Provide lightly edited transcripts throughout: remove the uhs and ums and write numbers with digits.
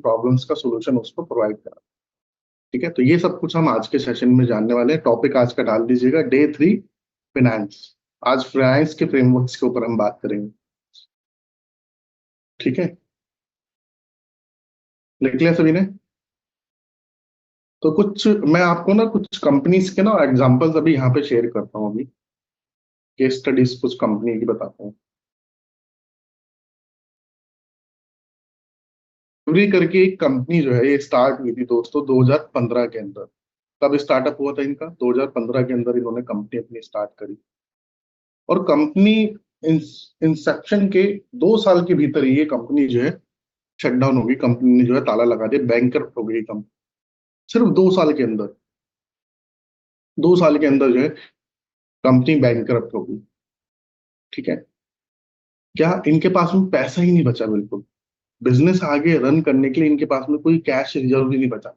Problems का solution उसको provide करा। ठीक है, तो ये सब कुछ हम आज के सेशन में जानने वाले हैं। टॉपिक आज का डाल दीजिएगा Day 3 फाइनेंस। आज फाइनेंस के फ्रेमवर्क्स के ऊपर हम बात करेंगे। ठीक है, लिख लिया सभी ने? तो कुछ मैं आपको ना कुछ कंपनीज के ना एग्जांपल्स अभी यहाँ पे शेयर करता हूँ। अभी केस स्टडीज कुछ कंपनी की बताता हूँ। डिलीवरी करके एक कंपनी जो है ये स्टार्ट हुई थी दोस्तों 2015 के अंदर। तब स्टार्टअप हुआ था इनका, 2015 के अंदर इन्होंने कंपनी अपनी स्टार्ट करी। और कंपनी इंसेप्शन के 2 साल के भीतर ही ये कंपनी जो है शट डाउन होगी। कंपनी ने जो है ताला लगा दिया, बैंकरप्ट हो गई कंपनी। सिर्फ 2 साल के अंदर, 2 साल के अंदर जो है कंपनी बैंकरप्ट हो गई। ठीक है, क्या इनके पास में पैसा ही नहीं बचा? बिल्कुल, बिजनेस आगे रन करने के लिए इनके पास में कोई कैश रिजर्व ही नहीं बचा।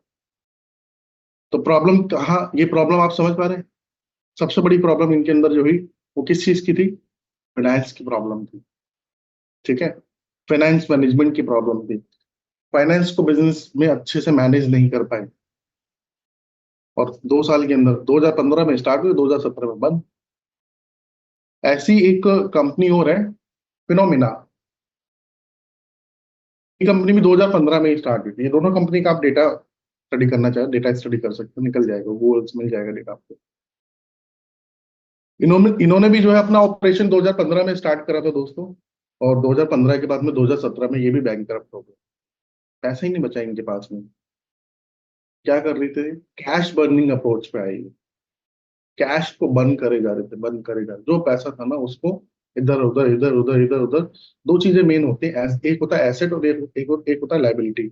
तो प्रॉब्लम कहाँ, ये प्रॉब्लम आप समझ पा रहे हैं? सबसे बड़ी प्रॉब्लम इनके अंदर जो हुई वो किस चीज की थी? फाइनेंस की प्रॉब्लम थी। ठीक है, फाइनेंस मैनेजमेंट की प्रॉब्लम थी। फाइनेंस को बिजनेस में अच्छे से मैनेज नहीं कर पाए। और 2 साल के अंदर 2015 में स्टार्ट हुई, 2017 में बंद। ऐसी एक कंपनी और है, फिनोमिना। ये कंपनी भी 2015 में स्टार्ट हुई थी। ये दोनों कंपनी का आप डेटा स्टडी करना चाहे, डेटा स्टडी कर सकते हो, निकल जाएगा, गूगल मिल जाएगा डेटा आपको। इन्होंने इन्होंने भी जो है अपना ऑपरेशन 2015 में स्टार्ट करा था दोस्तों। और 2015 के बाद में 2017 में ये भी बैंकरप्ट हो गए। पैसा ही नहीं बचा इनके पास में। क्या कर रहे थे? कैश बर्निंग अप्रोच पे आई। कैश को बंद करे जा रहे थे, बंद करे जा रहे, जो पैसा था ना उसको इधर उधर इधर उधर इधर उधर। दो चीजें मेन होती हैं, एक होता है एसेट और एक होता है लाइबिलिटी।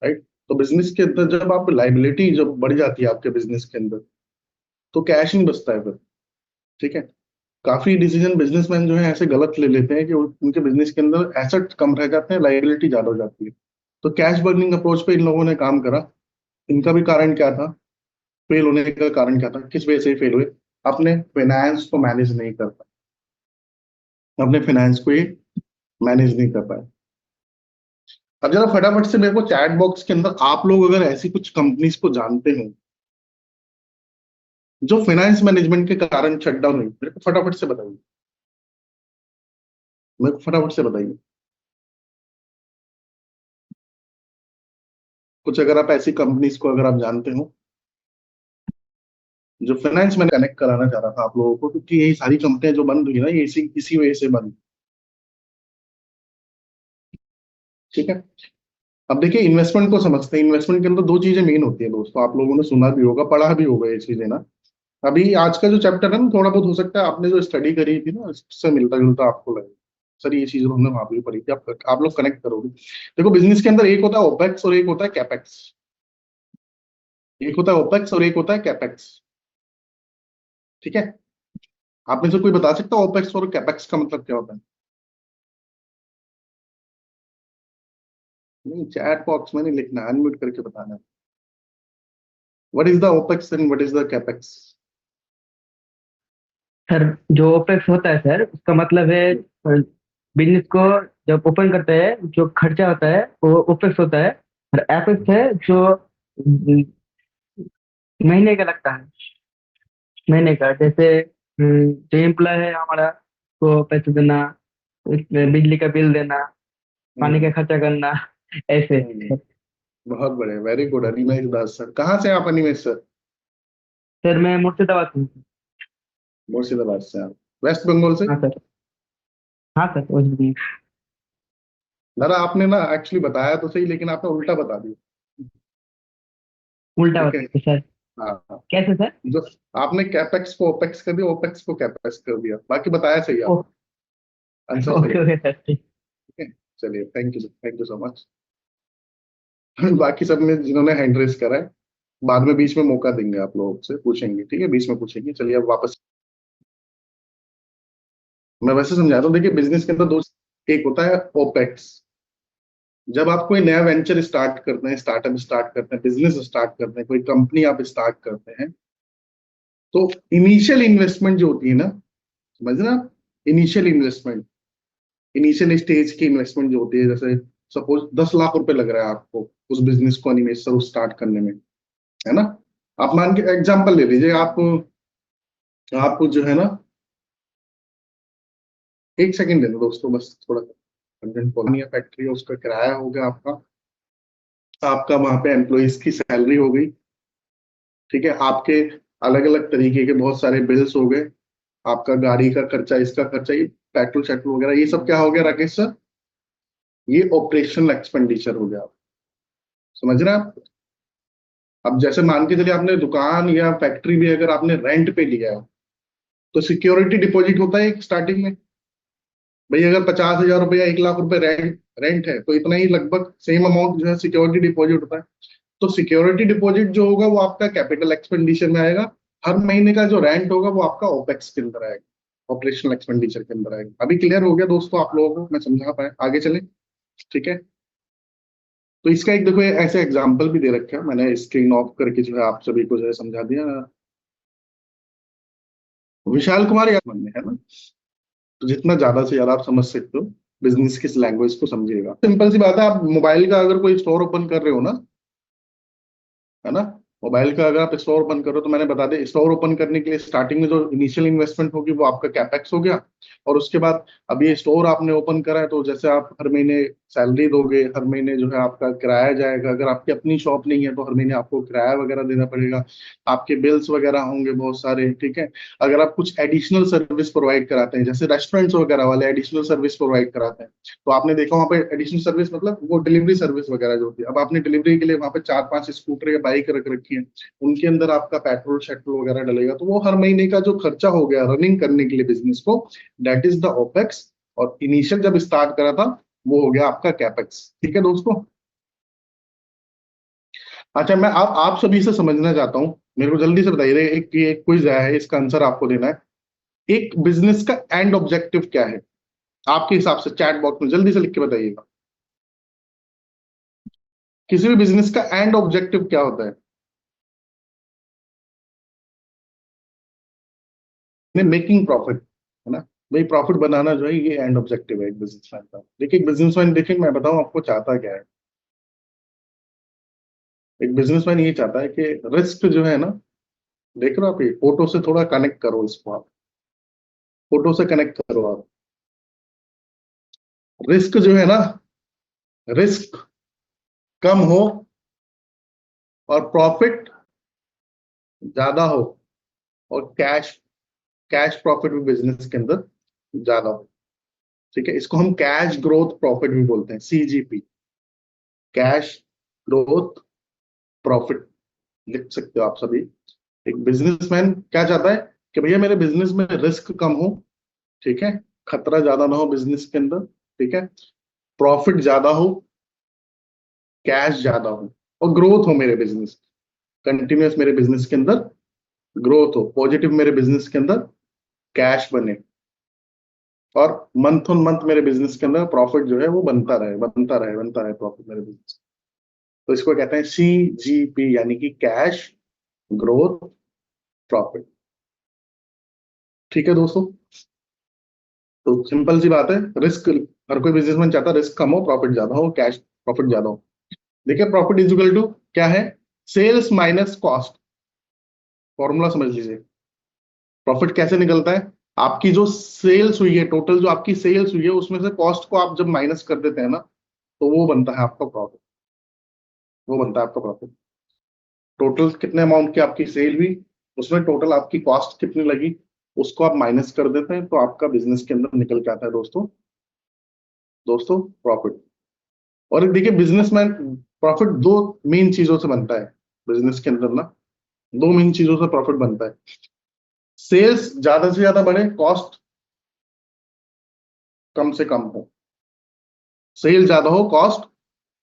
राइट? तो बिजनेस के अंदर जब आप लाइबिलिटी जब बढ़ जाती है आपके बिजनेस के अंदर, तो कैश नहीं बचता है फिर। ठीक है, काफी डिसीजन बिजनेसमैन जो है ऐसे गलत ले लेते हैं कि उनके बिजनेस के अंदर एसेट कम रह जाते हैं, लाइबिलिटी ज्यादा हो जाती है। तो कैश बर्निंग अप्रोच पे इन लोगों ने काम करा। इनका भी कारण क्या था? फेल होने का कारण क्या था? किस वजह से फेल हुए? अपने फाइनेंस को मैनेज नहीं कर पाए। अपने फाइनेंस को ये मैनेज नहीं कर पाए। अब जरा फटाफट से मेरे को चैट बॉक्स के अंदर आप लोग अगर ऐसी कुछ कंपनीज को जानते हो जो फाइनेंस मैनेजमेंट के कारण शट डाउन हुई, मेरे को फटाफट से बताइए। मेरे को फटाफट से बताइए कुछ, अगर आप ऐसी कंपनीज को अगर आप जानते हो जो फाइनेंस में कनेक्ट कराना चाह रहा था आप लोगों को, क्योंकि यही सारी कंपनियां जो बंद हुई ना ये इसी वजह से बंद। ठीक है, अब देखिए इन्वेस्टमेंट को समझते हैं। इन्वेस्टमेंट के अंदर दो चीजें मेन होती है दोस्तों, आप लोगों ने सुना भी होगा, पढ़ा भी होगा ये चीजें ना। अभी आज का जो चैप्टर है ना, थोड़ा बहुत हो सकता है आपने जो स्टडी करी थी ना उससे मिलता जुलता आपको लगे। सर ये चीज हमने वहां भी पढ़ी थी, आप लोग कनेक्ट करोगे। देखो बिजनेस के अंदर एक होता है ओपेक्स और एक होता है कैपेक्स। एक होता है ओपेक्स और एक होता है कैपेक्स। ठीक है, आप में से कोई बता सकता है ओपेक्स और कैपेक्स का मतलब क्या होता है? नहीं, चैट बॉक्स में नहीं लिखना, अनम्यूट करके बताना है। What is the opex and what is the capex? Sir, जो ओपेक्स होता है सर, उसका मतलब है बिजनेस को जब ओपन करते हैं जो खर्चा होता है वो ओपेक्स होता है। और एपेक्स है जो महीने का लगता है। महीने का जैसे जो एम्प्लॉय है हमारा को पैसे देना, उसमें बिजली का बिल देना, पानी का खर्चा करना, ऐसे। हम्म, बहुत बढ़िया, वेरी गुड अनिमेश दास सर। कहाँ से हैं आप अनिमेश सर? सर मैं मुर्शिदाबाद से हूँ। मुर्शिदाबाद से आप? वेस्ट बंगाल से? हाँ सर। हाँ सर, वही भी। दादा आपने ना एक्चुअली बताया तो सही, लेकिन आपने उल्टा बता दिया। उल्टा ठीक है, होता है सर? हाँ हाँ। कैसे सर? जो आपने कैपेक्स को ओपेक्स कर दिया, ओपेक्स को कैपेक्स कर दिया, बाकी बताया सही ओ, आपने। आंसर सही ओके है। ओके सर, ठीक। ठीक है, चलिए थैंक यू सो मच। बाकी सब ने जिन्होंने हैंड रेस करा है, बाद में बीच में मौका देंगे, आप लोग से पूछेंगे। ठीक है, बीच में पूछेंगे। चलिए अब वापस मैं वैसे समझा रहा हूँ। देखिए बिजनेस के अंदर दो, एक होता है ओपेक्स। जब आप कोई नया वेंचर स्टार्ट करते हैं, स्टार्टअप स्टार्ट करते हैं, बिजनेस स्टार्ट करते हैं, कोई कंपनी आप स्टार्ट करते हैं, तो इनिशियल इन्वेस्टमेंट जो होती है ना, समझ ना, इनिशियल इन्वेस्टमेंट, इनिशियल स्टेज की इन्वेस्टमेंट जो होती है, जैसे सपोज 10 लाख रुपए लग रहा है आपको उस बिजनेस को एनिमेशन स्टार्ट करने में, है ना। आप मान के एग्जांपल ले लीजिए, आप जो है ना, एक सेकंड दे दो दोस्तों, बस थोड़ा अर्जेंट कॉल है। फैक्ट्री है, उसका किराया हो गया आपका, आपका वहां पे एम्प्लॉइज की सैलरी हो गई, ठीक है, आपके अलग अलग तरीके के बहुत सारे बिल्स हो गए, आपका गाड़ी का खर्चा, इसका खर्चा, ये पेट्रोल शेट्रोल वगैरह, ये सब क्या हो गया राकेश सर, ये ऑपरेशनल एक्सपेंडिचर हो गया। समझ रहे हैं आप। अब जैसे मान के चलिए आपने दुकान या फैक्ट्री भी अगर आपने रेंट पे लिया है, तो सिक्योरिटी डिपॉजिट होता है स्टार्टिंग में। भाई अगर 50,000 रुपये या 1 लाख रुपए रेंट रेंट है, तो इतना ही लगभग सेम अमाउंट जो है सिक्योरिटी डिपॉजिट होता है। तो सिक्योरिटी डिपॉजिट जो होगा वो आपका कैपिटल एक्सपेंडिचर में आएगा। हर महीने का जो रेंट होगा वो आपका ओपेक्स के अंदर आएगा, ऑपरेशनल एक्सपेंडिचर के अंदर आएगा। अभी क्लियर हो गया दोस्तों आप लोगों को, मैं समझा पाया, आगे चले, ठीक है। तो इसका एक देखो ऐसे एग्जांपल भी दे रखा है मैंने, स्क्रीन ऑफ करके जो है आप सभी को जो है समझा दिया। विशाल कुमार यार मन में है ना, तो जितना ज्यादा से ज्यादा आप समझ सकते हो बिजनेस की लैंग्वेज को समझिएगा। सिंपल सी बात है, आप मोबाइल का अगर कोई स्टोर ओपन कर रहे हो ना, है ना, मोबाइल का अगर आप स्टोर ओपन करो, तो मैंने बता दें स्टोर ओपन करने के लिए स्टार्टिंग में जो इनिशियल इन्वेस्टमेंट होगी वो आपका कैपेक्स हो गया। और उसके बाद अब ये स्टोर आपने ओपन करा है, तो जैसे आप हर महीने सैलरी दोगे, हर महीने जो है आपका किराया जाएगा। अगर आपकी अपनी शॉप नहीं है तो हर महीने आपको किराया वगैरह देना पड़ेगा, आपके बिल्स वगैरह होंगे बहुत सारे, ठीक है। अगर आप कुछ एडिशनल सर्विस प्रोवाइड कराते हैं, जैसे रेस्टोरेंट्स वगैरह वाले एडिशनल सर्विस प्रोवाइड कराते हैं, तो आपने देखा वहाँ पे एडिशनल सर्विस मतलब वो डिलीवरी सर्विस वगैरह जो होती है। अब आपने डिलीवरी के लिए वहाँ पे 4-5 स्कूटर या बाइक रख रखी है, उनके अंदर आपका पेट्रोल शेट्रोल वगैरह डलेगा, तो वो हर महीने का जो खर्चा हो गया रनिंग करने के लिए बिजनेस को, दैट इज द ओपेक्स। और इनिशियल जब स्टार्ट करा था वो हो गया आपका कैपेक्स, ठीक है दोस्तों। अच्छा, मैं आप सभी से समझना चाहता हूँ, मेरे को जल्दी से बताइए, एक क्विज है, इसका आंसर आपको देना है। एक बिजनेस का एंड ऑब्जेक्टिव क्या है आपके हिसाब से, चैट बॉक्स में जल्दी से लिख के बताइएगा। किसी भी बिजनेस का एंड ऑब्जेक्टिव क्या होता है? मेकिंग प्रॉफिट, है ना। भाई प्रॉफिट बनाना जो है ये एंड ऑब्जेक्टिव है एक बिजनेसमैन का। देखिए बिजनेसमैन, देखिए मैं बताऊं आपको चाहता क्या है। एक बिजनेसमैन ये चाहता है कि रिस्क जो है ना, देख रहे हो आप, ये फोटो से थोड़ा कनेक्ट करो इसको, आप फोटो से कनेक्ट करो आप। रिस्क जो है ना, रिस्क कम हो और प्रॉफिट ज्यादा हो, और कैश कैश प्रॉफिट भी बिजनेस के अंदर ज्यादा हो, ठीक है। इसको हम कैश ग्रोथ प्रॉफिट भी बोलते हैं, सीजीपी, कैश ग्रोथ प्रॉफिट लिख सकते हो आप सभी। एक बिजनेसमैन क्या चाहता है कि भैया मेरे बिजनेस में रिस्क कम हो, ठीक है, खतरा ज्यादा ना हो बिजनेस के अंदर, ठीक है, प्रॉफिट ज्यादा हो, कैश ज्यादा हो, और ग्रोथ हो मेरे बिजनेस, कंटिन्यूअस मेरे बिजनेस के अंदर ग्रोथ हो, पॉजिटिव मेरे बिजनेस के अंदर कैश बने, और मंथ ऑन मंथ मेरे बिजनेस के अंदर प्रॉफिट जो है वो बनता रहे, बनता रहे, बनता रहे प्रॉफिट मेरे बिजनेस। तो इसको कहते हैं सीजीपी, यानी कि कैश ग्रोथ प्रॉफिट, ठीक है दोस्तों। तो सिंपल सी बात है, रिस्क, हर कोई बिजनेसमैन चाहता है रिस्क कम हो, प्रॉफिट ज्यादा हो, कैश प्रॉफिट ज्यादा हो। देखिए प्रॉफिट इज इक्वल टू क्या है, सेल्स माइनस कॉस्ट। फॉर्मूला समझ लीजिए, प्रॉफिट कैसे निकलता है, आपकी जो सेल्स हुई है, टोटल जो आपकी सेल्स हुई है उसमें से कॉस्ट को आप जब माइनस कर देते हैं ना, तो वो बनता है आपका प्रॉफिट, वो बनता है आपका प्रॉफिट। टोटल कितने अमाउंट की आपकी सेल हुई, उसमें टोटल आपकी कॉस्ट कितनी लगी, उसको आप माइनस कर देते हैं, तो आपका बिजनेस के अंदर निकल के आता है दोस्तों, दोस्तों प्रॉफिट। और देखिए बिजनेसमैन, प्रॉफिट दो मेन चीजों से बनता है बिजनेस के अंदर ना, दो मेन चीजों से प्रॉफिट बनता है। सेल्स ज्यादा से ज्यादा बढ़े, कॉस्ट कम से कम हो, सेल ज्यादा हो, कॉस्ट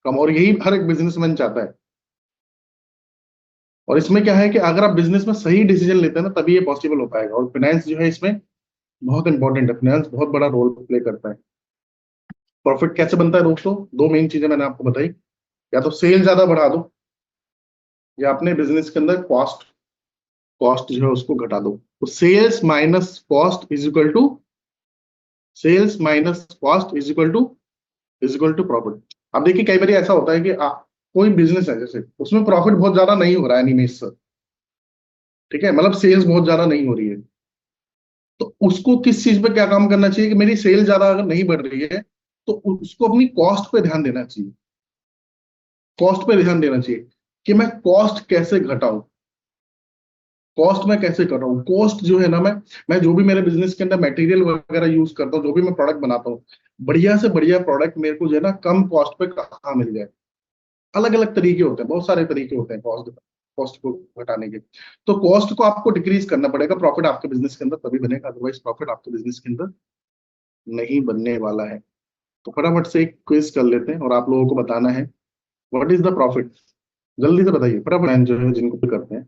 कम, और यही हर एक बिजनेसमैन चाहता है। और इसमें क्या है कि अगर आप बिजनेस में सही डिसीजन लेते हैं ना, तभी ये पॉसिबल हो पाएगा। और फाइनेंस जो है इसमें बहुत इंपॉर्टेंट है, फाइनेंस बहुत बड़ा रोल प्ले करता है। प्रॉफिट कैसे बनता है दोस्तों, दो मेन चीजें मैंने आपको बताई, या तो सेल ज्यादा बढ़ा दो, या अपने बिजनेस के अंदर कॉस्ट कॉस्ट जो है उसको घटा दो। तो sales minus cost is equal to, sales minus cost is equal to profit. अब देखिए कई बार ऐसा होता है कि कोई बिजनेस है जैसे उसमें प्रॉफिट बहुत ज्यादा नहीं हो रहा है एनिमेश से, ठीक है, मतलब सेल्स बहुत ज्यादा नहीं हो रही है, तो उसको किस चीज पे क्या काम करना चाहिए कि मेरी सेल ज्यादा अगर नहीं बढ़ रही है तो उसको अपनी कॉस्ट पे ध्यान देना चाहिए। कॉस्ट पे ध्यान देना चाहिए कि मैं कॉस्ट कैसे घटाऊं, कॉस्ट मैं कैसे कर रहा हूँ, कॉस्ट जो है ना, मैं जो भी मेरे बिजनेस के अंदर मटेरियल वगैरह यूज करता हूँ, जो भी मैं प्रोडक्ट बनाता हूँ, बढ़िया से बढ़िया प्रोडक्ट मेरे को जो है ना कम कॉस्ट पे कहाँ मिल जाए। अलग अलग तरीके होते हैं, बहुत सारे तरीके होते हैं कॉस्ट कॉस्ट को घटाने के। तो कॉस्ट को आपको डिक्रीज करना पड़ेगा, प्रॉफिट आपके बिजनेस के अंदर तभी बनेगा, अदरवाइज प्रॉफिट आपके बिजनेस के अंदर नहीं बनने वाला है। तो फटाफट से एक क्विज कर लेते हैं और आप लोगों को बताना है व्हाट इज द प्रॉफिट। जल्दी से बताइए फटाफट, man जो है जिनको भी करते हैं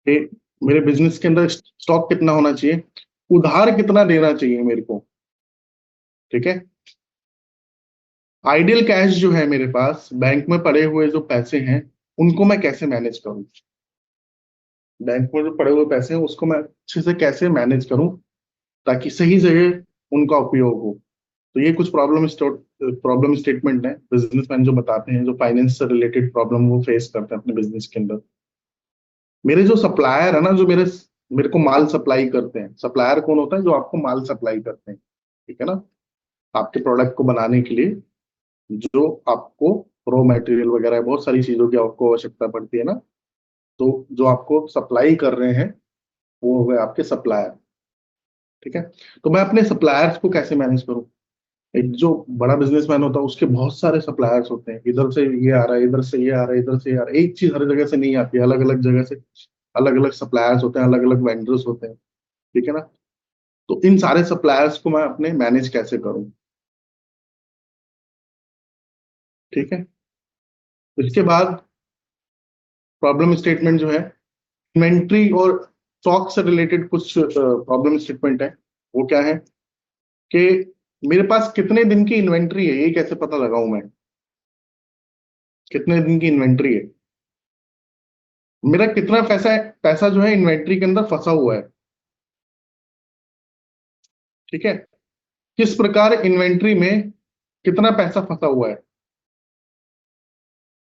कि मेरे बिजनेस के अंदर स्टॉक कितना होना चाहिए, उधार कितना देना चाहिए मेरे को, ठीक है। आइडियल कैश जो है मेरे पास बैंक में पड़े हुए जो पैसे हैं उनको मैं कैसे मैनेज करूं, बैंक में जो पड़े हुए पैसे हैं उसको मैं अच्छे से कैसे मैनेज करूं ताकि सही जगह उनका उपयोग हो। तो ये कुछ प्रॉब्लम स्टेटमेंट है बिजनेसमैन जो बताते हैं, जो फाइनेंस से रिलेटेड प्रॉब्लम वो फेस करते हैं अपने बिजनेस के अंदर। मेरे जो सप्लायर है ना, जो मेरे मेरे को माल सप्लाई करते हैं, सप्लायर कौन होता है, जो आपको माल सप्लाई करते हैं, ठीक है ना, आपके प्रोडक्ट को बनाने के लिए जो आपको रॉ मटेरियल वगैरह बहुत सारी चीजों की आपको आवश्यकता पड़ती है ना, तो जो आपको सप्लाई कर रहे हैं वो हो गए आपके सप्लायर, ठीक है। तो मैं अपने सप्लायर्स को कैसे मैनेज करूं। एक जो बड़ा बिजनेसमैन होता है उसके बहुत सारे सप्लायर्स होते हैं, इधर से ये आ रहा है, इधर से ये आ रहा है, इधर से ये आ रहा है, एक चीज हर जगह से नहीं आती है, अलग अलग जगह से अलग अलग सप्लायर्स होते हैं, अलग अलग वेंडर्स होते हैं, ठीक है ना। तो इन सारे सप्लायर्स को मैं अपने मैनेज कैसे करूं, ठीक है। इसके बाद प्रॉब्लम स्टेटमेंट जो है, इन्वेंट्री और स्टॉक से रिलेटेड कुछ प्रॉब्लम स्टेटमेंट है। वो क्या है कि मेरे पास कितने दिन की इन्वेंट्री है, ये कैसे पता लगाऊं मैं, कितने दिन की इन्वेंट्री है, मेरा कितना पैसा है, पैसा जो है इन्वेंट्री के अंदर फंसा हुआ है, ठीक है। किस प्रकार इन्वेंट्री में कितना पैसा फंसा हुआ है,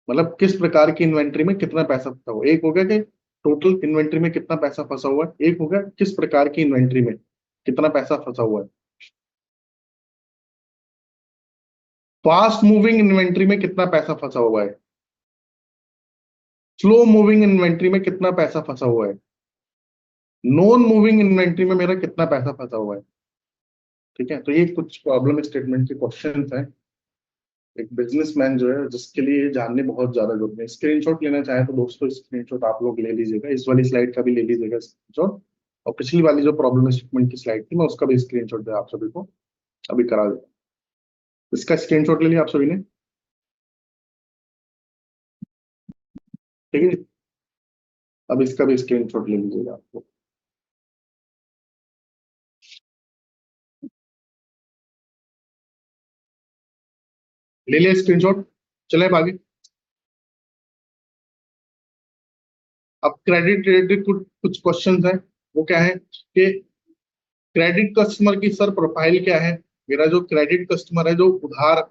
मतलब किस प्रकार की इन्वेंट्री में कितना पैसा फंसा हुआ है। एक हो गया कि टोटल इन्वेंट्री में कितना पैसा फंसा हुआ है, एक हो गया किस प्रकार की इन्वेंट्री में कितना पैसा फंसा हुआ है। फास्ट मूविंग इन्वेंट्री में कितना पैसा फंसा हुआ है, स्लो मूविंग इन्वेंट्री में कितना पैसा फंसा हुआ है, नॉन मूविंग इन्वेंट्री में मेरा कितना पैसा फंसा हुआ है, ठीक है। तो ये कुछ प्रॉब्लम स्टेटमेंट के क्वेश्चन हैं एक बिजनेसमैन जो है जिसके लिए ये जानने बहुत ज्यादा जरूरी है। स्क्रीनशॉट लेना चाहे तो दोस्तों स्क्रीनशॉट आप लोग ले लीजिएगा, इस वाली स्लाइड का भी ले लीजिएगा स्क्रीनशॉट, और पिछली वाली जो प्रॉब्लम स्टेटमेंट की स्लाइड थी मैं उसका भी स्क्रीनशॉट जो है आप सभी को अभी करा दूँ। इसका स्क्रीनशॉट ले लिया आप सभी ने, ठीक है जी? अब इसका भी स्क्रीनशॉट ले लीजिएगा आपको, ले लिया स्क्रीनशॉट। चले अब आगे। अब क्रेडिट रिलेटेड कुछ कुछ क्वेश्चन है। वो क्या है कि क्रेडिट कस्टमर की सर प्रोफाइल क्या है, मेरा जो क्रेडिट कस्टमर है जो उधार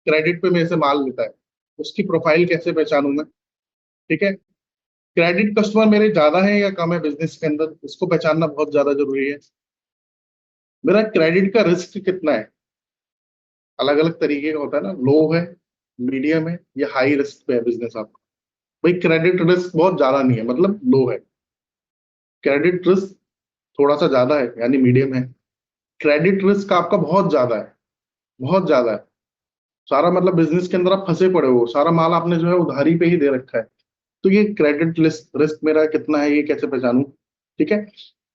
क्रेडिट पे मेरे से माल लेता है उसकी प्रोफाइल कैसे पहचानूं मैं, ठीक है। क्रेडिट कस्टमर मेरे ज्यादा है या कम है बिजनेस के अंदर, इसको पहचानना बहुत ज्यादा जरूरी है। मेरा क्रेडिट का रिस्क कितना है, अलग अलग तरीके का होता है ना, लो है, मीडियम है या हाई रिस्क पे है बिजनेस आपका। भाई क्रेडिट रिस्क बहुत ज्यादा नहीं है मतलब लो है, क्रेडिट रिस्क थोड़ा सा ज्यादा है यानी मीडियम है, क्रेडिट रिस्क आपका बहुत ज्यादा है, बहुत ज्यादा है, सारा मतलब बिजनेस के अंदर आप फंसे पड़े हो, सारा माल आपने जो है उधारी पे ही दे रखा है। तो ये क्रेडिट रिस्क रिस्क मेरा कितना है ये कैसे पहचानूं, ठीक है।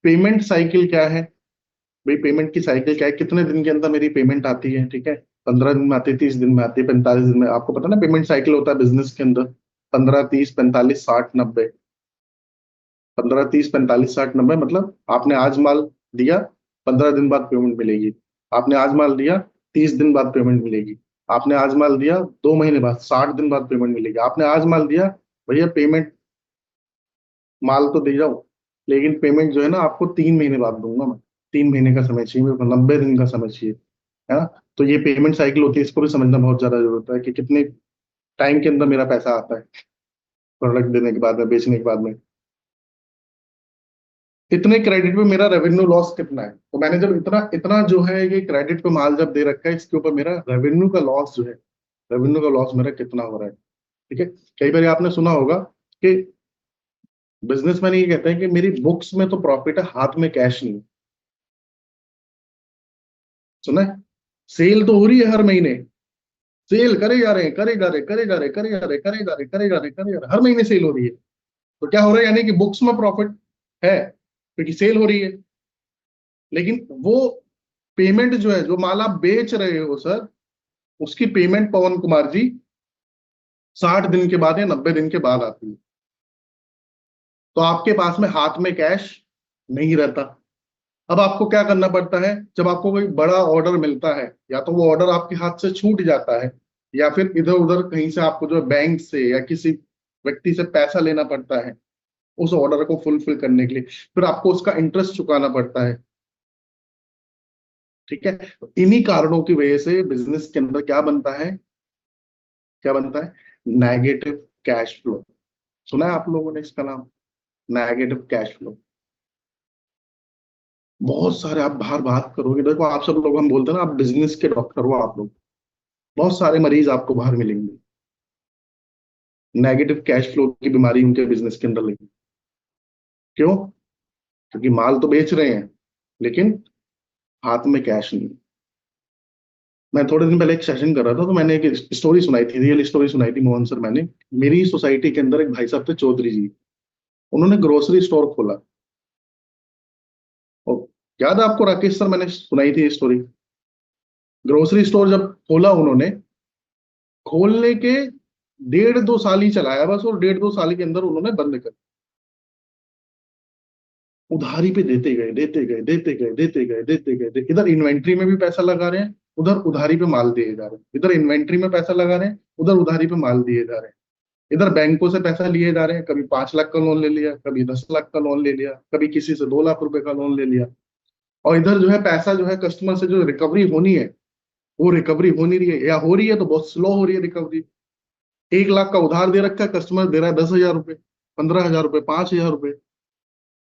पेमेंट साइकिल क्या है, भाई पेमेंट की साइकिल क्या है, कितने दिन के अंदर मेरी पेमेंट आती है, ठीक है। 15 दिन में आती है, 30 दिन में आती है, 45 दिन में, आपको पता है ना पेमेंट साइकिल होता है बिजनेस के अंदर 15, 30, 45, 60, 90। 15, 30, 45, 60, 90 मतलब आपने आज माल दिया, 15 दिन बाद पेमेंट मिलेगी, आपने आज माल दिया, 30 दिन बाद पेमेंट मिलेगी, आपने आज माल दिया 2 महीने बाद, 60 दिन बाद पेमेंट मिलेगी, आपने आज माल दिया, भैया पेमेंट माल तो दे जाओ लेकिन पेमेंट जो है ना आपको 3 महीने बाद दूंगा मैं, 3 महीने का समय चाहिए मेरे को, 90 दिन का समय चाहिए। है ना। तो ये पेमेंट साइकिल होती है, इसको भी समझना बहुत ज्यादा जरूरत है कि कितने टाइम के अंदर मेरा पैसा आता है, प्रोडक्ट देने के बाद में, बेचने के बाद में, इतने क्रेडिट पे मेरा रेवेन्यू लॉस कितना है। तो मैंने जब इतना इतना जो है ये क्रेडिट पे माल जब दे रखा है, इसके ऊपर मेरा रेवेन्यू का लॉस जो है, रेवेन्यू का लॉस मेरा कितना हो रहा है। ठीक है। कई बार आपने सुना होगा कि बिजनेसमैन ये कहते हैं कि मेरी बुक्स में तो प्रॉफिट है, हाथ में कैश नहीं है। सुना है। सेल तो हो रही है हर महीने, सेल करे जा रहे हैं, करे जा रहे, करे जा रहे, करे जा रहे, करे जा रहे, करे जा रहे, करे जा रहे, हर महीने सेल हो रही है। तो क्या हो रहा है, यानी कि बुक्स में प्रॉफिट है क्योंकि सेल हो रही है। लेकिन वो पेमेंट जो है, जो माल आप बेच रहे हो सर, उसकी पेमेंट पवन कुमार जी 60 दिन के बाद या 90 दिन के बाद आती है। तो आपके पास में हाथ में कैश नहीं रहता। अब आपको क्या करना पड़ता है, जब आपको कोई बड़ा ऑर्डर मिलता है, या तो वो ऑर्डर आपके हाथ से छूट जाता है, या फिर इधर उधर कहीं से आपको जो है बैंक से या किसी व्यक्ति से पैसा लेना पड़ता है उस ऑर्डर को फुलफिल करने के लिए, फिर आपको उसका इंटरेस्ट चुकाना पड़ता है। ठीक है। तो इन्हीं कारणों की वजह से बिजनेस के अंदर क्या बनता है, क्या बनता है, नेगेटिव कैश फ्लो। सुना है आप लोगों ने इसका नाम, नेगेटिव कैश फ्लो। बहुत सारे आप बाहर बात करोगे, देखो आप सब लोग, हम बोलते हैं ना, आप बिजनेस के डॉक्टर हो आप लोग, बहुत सारे मरीज आपको बाहर मिलेंगे, नेगेटिव कैश फ्लो की बीमारी उनके बिजनेस के अंदर लगी। क्यों? क्योंकि माल तो बेच रहे हैं लेकिन हाथ में कैश नहीं। मैं थोड़े दिन पहले एक सेशन कर रहा था, तो मैंने एक स्टोरी सुनाई थी, रियल स्टोरी सुनाई थी मोहन सर, मैंने। मेरी सोसाइटी के अंदर एक भाई साहब थे, चौधरी जी। उन्होंने ग्रोसरी स्टोर खोला। और याद है आपको राकेश सर, मैंने सुनाई थी ये स्टोरी। ग्रोसरी स्टोर जब खोला उन्होंने, खोलने के 1.5 2 साल ही चलाया बस, और 1.5 2 साल के अंदर उन्होंने बंद कर, उधारी पे देते गए, देते गए, देते गए, देते गए, देते गए, इधर इन्वेंट्री में भी पैसा लगा रहे हैं, उधर उधारी पे माल दिए जा रहे हैं, इधर इन्वेंट्री में पैसा लगा रहे हैं, उधर उधारी पे माल दिए जा रहे हैं, इधर बैंकों से पैसा लिए जा रहे हैं, कभी 5 लाख का लोन ले लिया, कभी 10 लाख का लोन ले लिया, कभी किसी से 2 लाख रुपए का लोन ले लिया। और इधर जो है पैसा जो है कस्टमर से जो रिकवरी होनी है, वो रिकवरी हो नहीं रही है, या हो रही है तो बहुत स्लो हो रही है रिकवरी। 1 लाख का उधार दे रखा है, कस्टमर दे रहा है 10,000 रुपए, 15,000 रुपए, 5,000 रुपए,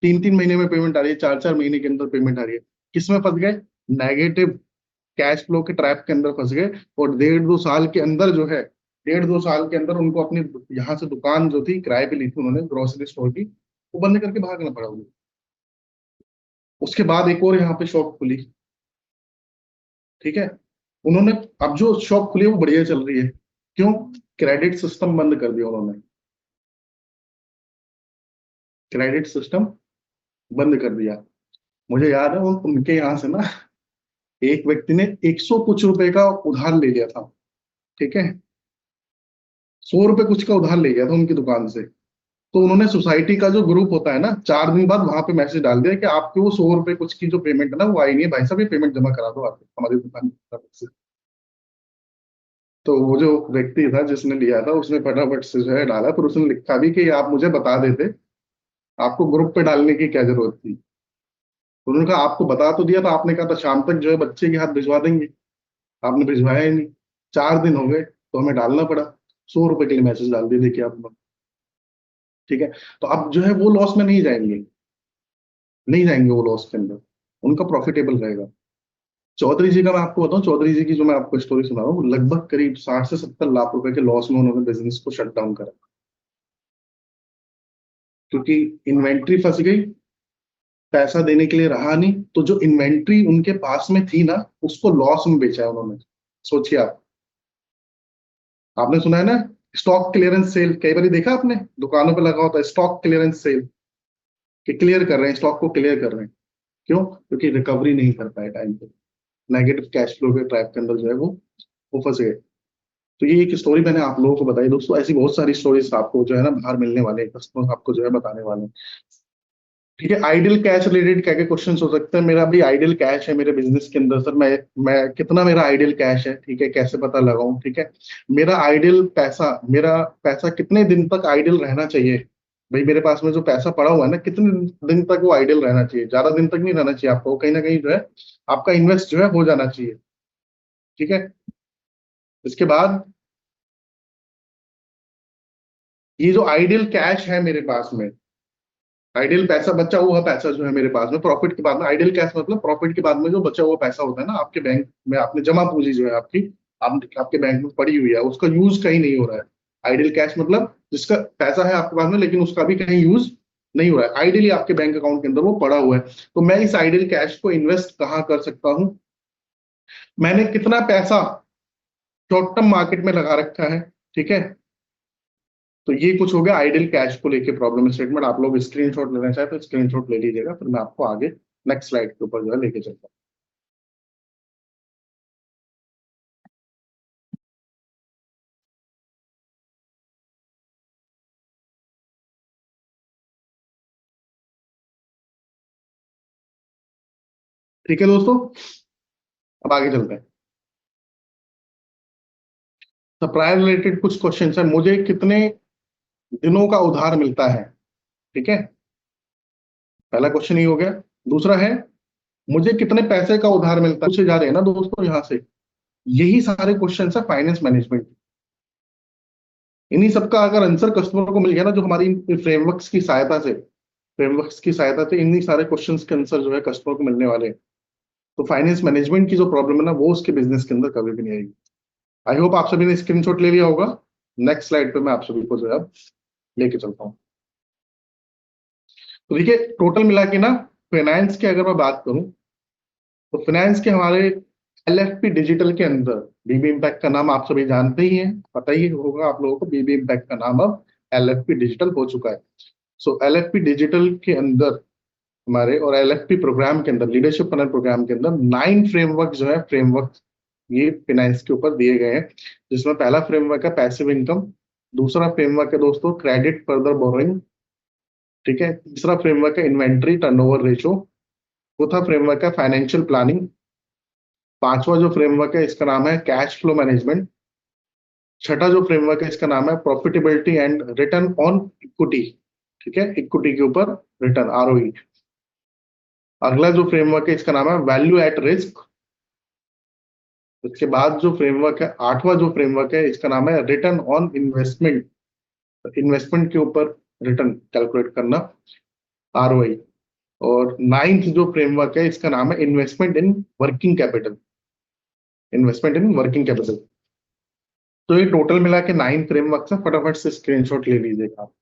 3 3 महीने में पेमेंट आ रही है, 4 4 महीने के अंदर पेमेंट आ रही है। किसमें फंस गए? नेगेटिव कैश फ्लो के ट्रैप के अंदर फंस गए। और 1.5 2 साल के अंदर जो है, 1.5 2 साल के अंदर उनको अपनी यहाँ से दुकान जो थी किराए पे ली थी उन्होंने, ग्रोसरी स्टोर की, वो बंद करके भागना पड़ा उन्हें। उसके बाद एक और यहाँ पे शॉप खुली। ठीक है। उन्होंने, अब जो शॉप खुली है वो बढ़िया चल रही है। क्यों? क्रेडिट सिस्टम बंद कर दिया उन्होंने, क्रेडिट सिस्टम बंद कर दिया। मुझे याद है वो उनके यहाँ से ना, एक व्यक्ति ने 100 कुछ रुपए का उधार ले लिया था। ठीक है। 100 रुपए कुछ का उधार ले गया था उनकी दुकान से। तो उन्होंने सोसाइटी का जो ग्रुप होता है ना, 4 दिन बाद वहां पे मैसेज डाल दिया कि आपके वो 100 रुपए कुछ की जो पेमेंट है ना, वो आई नहीं है भाई साहब, ये पेमेंट जमा करा दो आप हमारी दुकान से। तो वो जो व्यक्ति था जिसने लिया था, उसने फटाफट से जो है डाला, फिर उसने लिखा भी कि आप मुझे बता देते, आपको ग्रुप पे डालने की क्या जरूरत थी। तो उन्होंने कहा आपको बता तो दिया था, आपने कहा था शाम तक जो है बच्चे के हाथ भिजवा देंगे, आपने भिजवाया ही नहीं। 4 दिन हो गए तो हमें डालना पड़ा, 100 रुपए के लिए मैसेज डाल दिए, देखिए आप। ठीक है। तो अब जो है वो लॉस में नहीं जाएंगे, नहीं जाएंगे वो लॉस के अंदर, उनका प्रॉफिटेबल रहेगा। चौधरी जी का मैं आपको बताऊं, चौधरी जी की जो मैं आपको स्टोरी सुना रहा हूँ, लगभग करीब 60 से 70 लाख रुपए के लॉस में उन्होंने बिजनेस को शट डाउन करा, क्योंकि इन्वेंट्री फंस गई, पैसा देने के लिए रहा नहीं, तो जो इन्वेंट्री उनके पास में थी ना, उसको लॉस में बेचा है उन्होंने। सोचिए आप, आपने सुना है ना, स्टॉक क्लियरेंस सेल, कई बार देखा आपने दुकानों पे लगा होता है स्टॉक क्लियरेंस सेल, कि क्लियर कर रहे हैं, स्टॉक को क्लियर कर रहे हैं। क्यों? क्योंकि रिकवरी नहीं कर पाए टाइम पे, नेगेटिव कैश फ्लो के ट्रैप के अंदर जो है वो फंस गए। तो ये एक स्टोरी मैंने आप लोगों को बताई दोस्तों, ऐसी बहुत सारी स्टोरीज आपको जो है ना बाहर मिलने वाले हैं, कस्टमर आपको जो है बताने वाले हैं। ठीक है। आइडियल कैश रिलेटेड क्या क्या क्वेश्चन हो सकते हैं, मेरा भी आइडियल कैश है मेरे बिजनेस के अंदर सर, मैं कितना मेरा आइडियल कैश है, ठीक है, कैसे पता लगाऊं, ठीक है। मेरा आइडियल पैसा, मेरा पैसा कितने दिन तक आइडियल रहना चाहिए, भाई मेरे पास में जो पैसा पड़ा हुआ है ना, कितने दिन तक वो आइडियल रहना चाहिए, ज्यादा दिन तक नहीं रहना चाहिए आपको, कहीं ना कहीं जो है आपका इन्वेस्ट जो है हो जाना चाहिए। ठीक है। इसके बाद ये जो आइडियल कैश है मेरे पास में, आइडियल पैसा, बचा हुआ पैसा जो है मेरे पास में प्रॉफिट के बाद में, आइडियल कैश मतलब प्रॉफिट के बाद में जो बचा हुआ पैसा होता है ना आपके बैंक में, आपने जमा पूंजी जो है आपकी, आपके बैंक में पड़ी हुई है, उसका यूज कहीं नहीं हो रहा है। आइडियल कैश मतलब जिसका पैसा है आपके पास में लेकिन उसका भी कहीं यूज नहीं हो रहा है, आइडियली आपके बैंक अकाउंट के अंदर वो पड़ा हुआ है। तो मैं इस आइडियल कैश को इन्वेस्ट कहाँ कर सकता हूँ? मैंने कितना पैसा शॉर्ट टर्म मार्केट में लगा रखा है, ठीक है। तो ये कुछ हो गया आइडियल कैश को लेके प्रॉब्लम स्टेटमेंट। आप लोग स्क्रीनशॉट लेना चाहे तो स्क्रीनशॉट ले लीजिएगा, फिर मैं आपको आगे नेक्स्ट स्लाइड के ऊपर जो है लेके चलता हूँ। ठीक है दोस्तों, अब आगे चलते हैं। सप्लायर रिलेटेड कुछ क्वेश्चन है, मुझे कितने दिनों का उधार मिलता है, ठीक है। पहला क्वेश्चन ये हो गया। दूसरा है मुझे कितने पैसे का उधार मिलता है, पूछे जा रहे हैं ना दोस्तों यहाँ से। यही सारे क्वेश्चन है फाइनेंस मैनेजमेंट। इन्हीं सबका अगर आंसर कस्टमर को मिल गया ना, जो हमारी फ्रेमवर्क्स की सहायता से, फ्रेमवर्क्स की सहायता से इन्हीं सारे क्वेश्चंस के आंसर जो है कस्टमर को मिलने वाले हैं, तो फाइनेंस मैनेजमेंट की जो प्रॉब्लम है ना वो उसके बिजनेस के अंदर कभी भी नहीं आएगी। आई होप आप सभी ने स्क्रीनशॉट ले लिया होगा। नेक्स्ट स्लाइड पे मैं आप सभी को जो है अब लेके चलता हूँ। तो देखिए टोटल मिला के ना, फाइनेंस की अगर मैं बात करूं तो फाइनेंस के हमारे एलएफपी डिजिटल के अंदर बीबी इम्पैक्ट का नाम आप सभी जानते ही हैं, पता ही होगा आप लोगों को, बीबी इम्पैक्ट का नाम अब एलएफपी डिजिटल हो चुका है। सो एलएफपी डिजिटल के अंदर हमारे, और एलएफपी प्रोग्राम के अंदर, लीडरशिप फनल प्रोग्राम के अंदर 9 फ्रेमवर्क जो है, फ्रेमवर्क ये फाइनेंस के ऊपर दिए गए हैं। जिसमें पहला फ्रेमवर्क है पैसिव इनकम, दूसरा फ्रेमवर्क है दोस्तों क्रेडिट फर्दर बोरोइंग, ठीक है। तीसरा फ्रेमवर्क है इन्वेंट्री टर्नओवर रेशो, चौथा फ्रेमवर्क है फाइनेंशियल प्लानिंग, पांचवा जो फ्रेमवर्क है इसका नाम है कैश फ्लो मैनेजमेंट, छठा जो फ्रेमवर्क है इसका नाम है profitability and return on equity, ठीक है, इक्विटी के ऊपर रिटर्न आरओई। अगला जो फ्रेमवर्क है इसका नाम है वैल्यू एट रिस्क। उसके बाद जो फ्रेमवर्क है, आठवां जो फ्रेमवर्क है इसका नाम है रिटर्न ऑन इन्वेस्टमेंट, इन्वेस्टमेंट के ऊपर रिटर्न कैलकुलेट करना, आरओआई। और नाइन्थ जो फ्रेमवर्क है इसका नाम है investment in working capital, investment in working capital. तो ये टोटल मिला के 9 फ्रेमवर्क है, फटाफट से स्क्रीनशॉट ले लीजिएगा आप।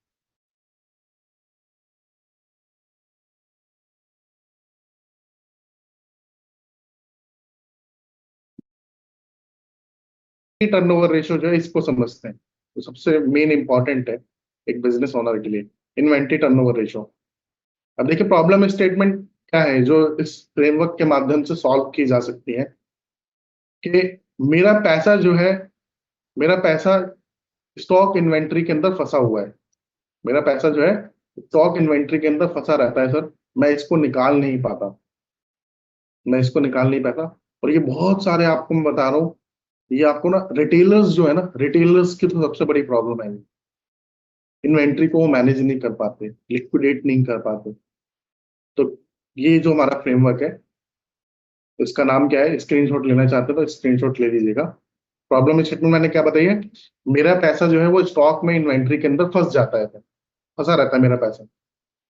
टर्नओवर रेशियो जो है इसको समझते हैं, तो सबसे मेन इंपॉर्टेंट है एक बिजनेस ओनर के लिए इन्वेंट्री टर्नओवर रेशियो। अब देखिए प्रॉब्लम स्टेटमेंट क्या है जो इस फ्रेमवर्क के माध्यम से सॉल्व की जा सकती है, कि मेरा पैसा जो है, मेरा पैसा स्टॉक इन्वेंट्री के अंदर फंसा हुआ है, मेरा पैसा जो है स्टॉक इन्वेंट्री के अंदर फंसा रहता है सर, मैं इसको निकाल नहीं पाता, मैं इसको निकाल नहीं पाता। और ये बहुत सारे आपको मैं बता रहा हूँ, ये आपको ना रिटेलर्स जो है ना, रिटेलर्स की तो सबसे बड़ी प्रॉब्लम है, इन्वेंट्री को वो मैनेज नहीं कर पाते, लिक्विडेट नहीं कर पाते। तो ये जो हमारा फ्रेमवर्क है इसका नाम क्या है, स्क्रीनशॉट लेना चाहते हो तो स्क्रीनशॉट ले लीजिएगा। प्रॉब्लम स्टेटमेंट मैंने क्या बताई है, मेरा पैसा जो है वो स्टॉक में इन्वेंट्री के अंदर फंस जाता है, फंसा रहता है मेरा पैसा,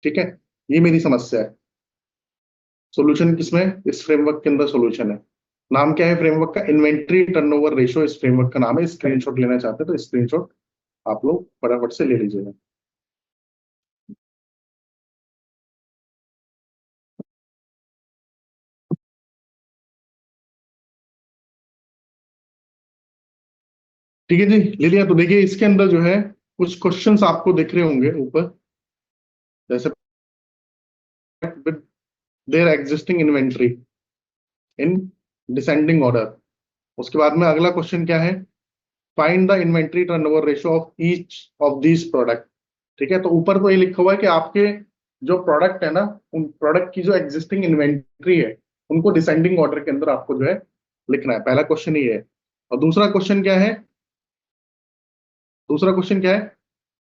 ठीक है। ये मेरी समस्या है। सोल्यूशन किसमें, इस फ्रेमवर्क के अंदर सोल्यूशन है। नाम क्या है फ्रेमवर्क का, इन्वेंट्री टर्नओवर रेशियो इस फ्रेमवर्क का नाम है। स्क्रीनशॉट लेना चाहते हैं तो स्क्रीनशॉट आप लोग फटाफट से ले लीजिएगा। ठीक है जी, ले लिया। तो देखिए इसके अंदर जो है कुछ क्वेश्चंस आपको दिख रहे होंगे ऊपर, जैसे with their existing inventory in descending order. उसके बाद में अगला क्वेश्चन क्या है, find the inventory turnover ratio of each of these product, ठीक है। तो ऊपर तो ये लिखा हुआ है कि आपके जो प्रोडक्ट है ना, उन प्रोडक्ट की जो एग्जिस्टिंग इन्वेंट्री है उनको डिसेंडिंग ऑर्डर के अंदर आपको जो है लिखना है। पहला क्वेश्चन ये है। और दूसरा क्वेश्चन क्या है, दूसरा क्वेश्चन क्या है,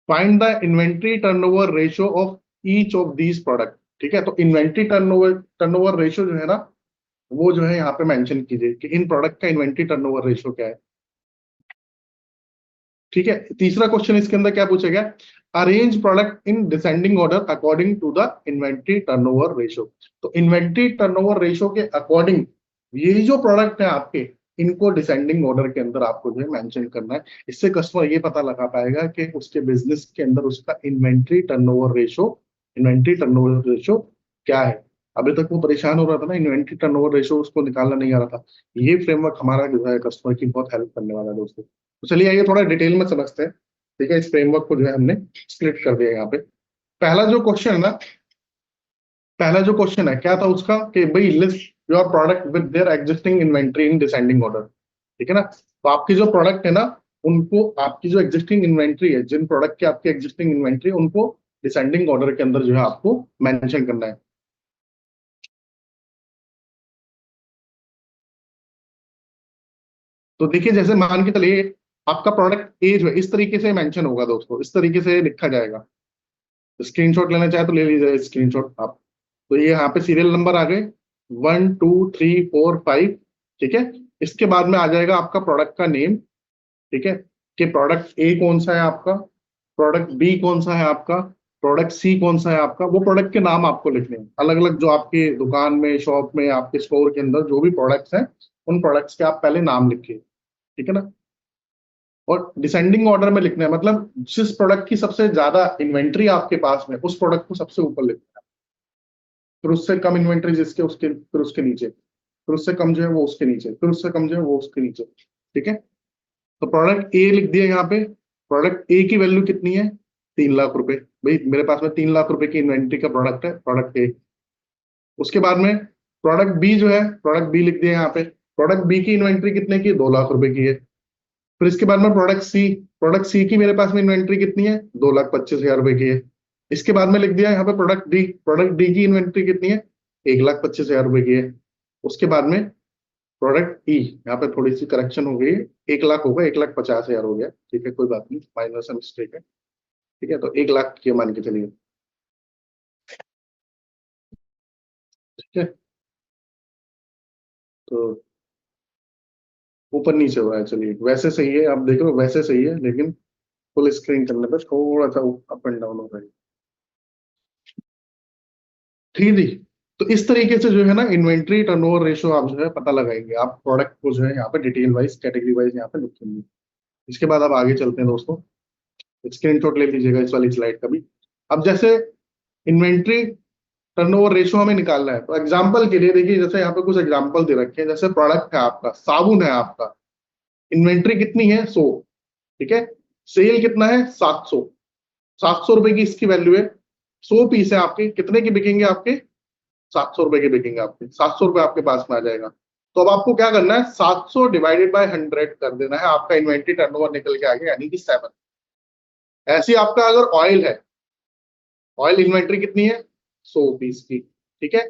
find the inventory turnover ratio of each of these product, ठीक है। तो इन्वेंट्री टर्नओवर टर्नओवर रेशियो जो है ना वो जो है यहाँ पे मेंशन कीजिए कि इन प्रोडक्ट का इन्वेंट्री टर्नओवर रेशियो क्या है। ठीक है, तीसरा क्वेश्चन इसके अंदर क्या पूछा गया, arrange product in descending order according to the inventory turnover ratio. तो इन्वेंट्री टर्नओवर रेशियो के अकॉर्डिंग ये जो प्रोडक्ट है आपके, इनको डिसेंडिंग ऑर्डर के अंदर आपको जो है मेंशन करना है। इससे कस्टमर ये पता लगा पाएगा कि उसके बिजनेस के अंदर उसका इन्वेंट्री टर्नओवर रेशियो क्या है। अभी तक वो परेशान हो रहा था ना, इन्वेंट्री टर्नओवर रेशियो उसको निकालना नहीं आ रहा था। ये फ्रेमवर्क हमारा जो है कस्टमर की बहुत हेल्प करने वाला है दोस्तों। तो चलिए आइए थोड़ा डिटेल में समझते हैं। ठीक है, इस फ्रेमवर्क को जो है हमने स्प्लिट कर दिया यहाँ पे। पहला जो क्वेश्चन है ना, पहला जो क्वेश्चन है क्या था उसका, कि भाई list your product with their existing inventory in descending order. ठीक है ना, तो आपकी जो प्रोडक्ट है ना, उनको आपकी जो एग्जिस्टिंग इन्वेंट्री है, जिन प्रोडक्ट की आपकी एग्जिस्टिंग इन्वेंट्री, उनको डिसेंडिंग ऑर्डर के अंदर जो है आपको मेंशन करना है। तो देखिए जैसे मान के चलिए आपका प्रोडक्ट ए जो है इस तरीके से मेंशन होगा दोस्तों, इस तरीके से लिखा जाएगा। स्क्रीनशॉट लेना चाहे तो ले लीजिए स्क्रीनशॉट आप। तो ये यहाँ पे सीरियल नंबर आ गए 1 2 3 4 5। ठीक है, इसके बाद में आ जाएगा आपका प्रोडक्ट का नेम। ठीक है, कि प्रोडक्ट ए कौन सा है आपका, प्रोडक्ट बी कौन सा है आपका, प्रोडक्ट सी कौन सा है आपका। वो प्रोडक्ट के नाम आपको लिखने हैं अलग अलग, जो आपके दुकान में, शॉप में, आपके स्टोर के अंदर जो भी प्रोडक्ट्स हैं, उन प्रोडक्ट्स के आप पहले नाम लिखिए। ठीक है ना, और डिसेंडिंग ऑर्डर में लिखना है, मतलब जिस प्रोडक्ट की सबसे ज्यादा इन्वेंट्री आपके पास में, उस प्रोडक्ट को सबसे ऊपर लिखना है। फिर उससे कम इन्वेंट्री जिसके, उसके फिर उसके नीचे, फिर उससे कम जो है वो उसके नीचे, फिर उससे कम जो है वो उसके नीचे। ठीक है, तो प्रोडक्ट ए लिख दिया यहाँ पे। प्रोडक्ट ए की वैल्यू कितनी है, 3 लाख रुपए। भाई मेरे पास में 3 लाख रुपए की इन्वेंट्री का प्रोडक्ट है, प्रोडक्ट ए। उसके बाद में प्रोडक्ट बी जो है, प्रोडक्ट बी लिख दिया यहाँ पे। प्रोडक्ट बी की इन्वेंट्री कितने की, 2 लाख रुपए की है। फिर इसके बाद में प्रोडक्ट सी की मेरे पास में इन्वेंट्री कितनी है, 2,25,000 रुपए की है। इसके बाद में लिख दिया यहाँ पे प्रोडक्ट डी की इन्वेंट्री कितनी है, 1,25,000 रुपए की है। उसके बाद में प्रोडक्ट ई, यहाँ पे थोड़ी सी करेक्शन हो गई है, 1 लाख होगा, 1,50,000 हो गया। ठीक है, कोई बात नहीं, माइनर सा मिस्टेक है। ठीक है, तो 1 लाख की मान के चलिए। ठीक है, तो ऊपर नीचे हो रहा है, चलिए वैसे सही है, आप देख रहे हो वैसे सही है, लेकिन फुल स्क्रीन करने पर थोड़ा सा अप एंड डाउन हो रहा है। ठीक है जी, तो इस तरीके से जो है ना इन्वेंट्री टर्नओवर रेशियो आप जो है पता लगाएंगे। आप प्रोडक्ट को जो है यहाँ पे डिटेल वाइज, कैटेगरी वाइज यहाँ पे लिखेंगे। इसके बाद अब आगे चलते हैं दोस्तों, स्क्रीनशॉट ले लीजिएगा इस वाली स्लाइड का भी। अब जैसे इन्वेंट्री टर्नओवर रेशियो हमें निकालना है, तो एग्जांपल के लिए देखिए, जैसे यहाँ पे कुछ एग्जांपल दे रखे हैं। जैसे प्रोडक्ट है आपका साबुन है आपका, इन्वेंट्री कितनी है, 100। ठीक है, सेल कितना है, 700। 700 रुपए की इसकी वैल्यू है। 100 पीस है आपके, कितने की बिकेंगे आपके, 700 रुपए के बिकेंगे आपके। 700 रुपए आपके पास में आ जाएगा। तो अब आपको क्या करना है, 700 डिवाइडेड बाय 100 कर देना है, आपका इन्वेंट्री टर्नओवर निकल के आ गया, यानी कि 7। ऐसे आपका अगर ऑयल है, ऑयल इन्वेंट्री कितनी है, 100 पीस की। ठीक है,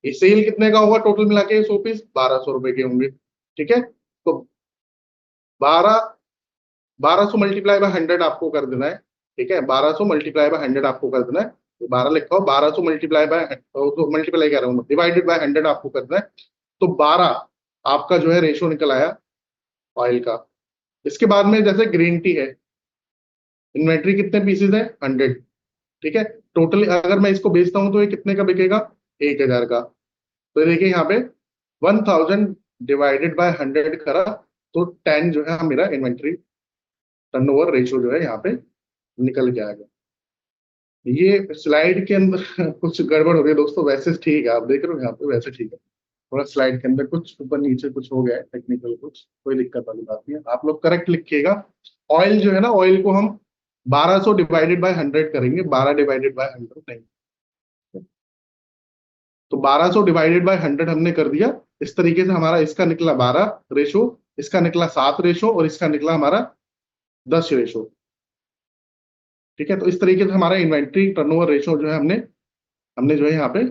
ये सेल कितने का होगा, टोटल मिला के 100 पीस 1,200 रुपए के होंगे। ठीक है, तो 1200 आपको कर देना है। ठीक है, 1200 × 100 आपको कर देना है। 12 लिखा हो, 1200 कह रहा हूँ, डिवाइडेड बाय 100 आपको कर देना है। तो 12 आपका जो है रेशियो निकल आया ऑयल का। इसके बाद में जैसे ग्रीन टी है, इन्वेंट्री कितने पीसेज है, 100। ठीक है, टोटली अगर मैं इसको बेचता हूं तो ये कितने का बिकेगा, 1,000 का। तो देखिए यहाँ पे 1,000 डिवाइडेड बाय 100 करा, तो 10 जो है मेरा इन्वेंट्री टर्नओवर रेशियो जो है यहाँ पे निकल के आ गया। ये स्लाइड के अंदर कुछ गड़बड़ हो रही है दोस्तों, वैसे ठीक है, आप देख रहे हो यहाँ पे वैसे ठीक है। थोड़ा स्लाइड के अंदर कुछ ऊपर नीचे कुछ हो गया है, टेक्निकल कुछ, कोई दिक्कत वाली बात नहीं है, आप लोग करेक्ट लिखिएगा। ऑयल जो है ना, ऑयल को हम 1200 डिवाइडेड बाय 100 करेंगे, 12 डिवाइडेड बाय 100 नहीं। तो 1200 डिवाइडेड बाय 100 हमने कर दिया। इस तरीके से हमारा इसका निकला 12 रेशो, इसका निकला 7 रेशो, और इसका निकला हमारा 10 रेशो। ठीक है, तो इस तरीके से हमारा इन्वेंट्री टर्नओवर रेशो जो है हमने हमने जो है यहाँ पे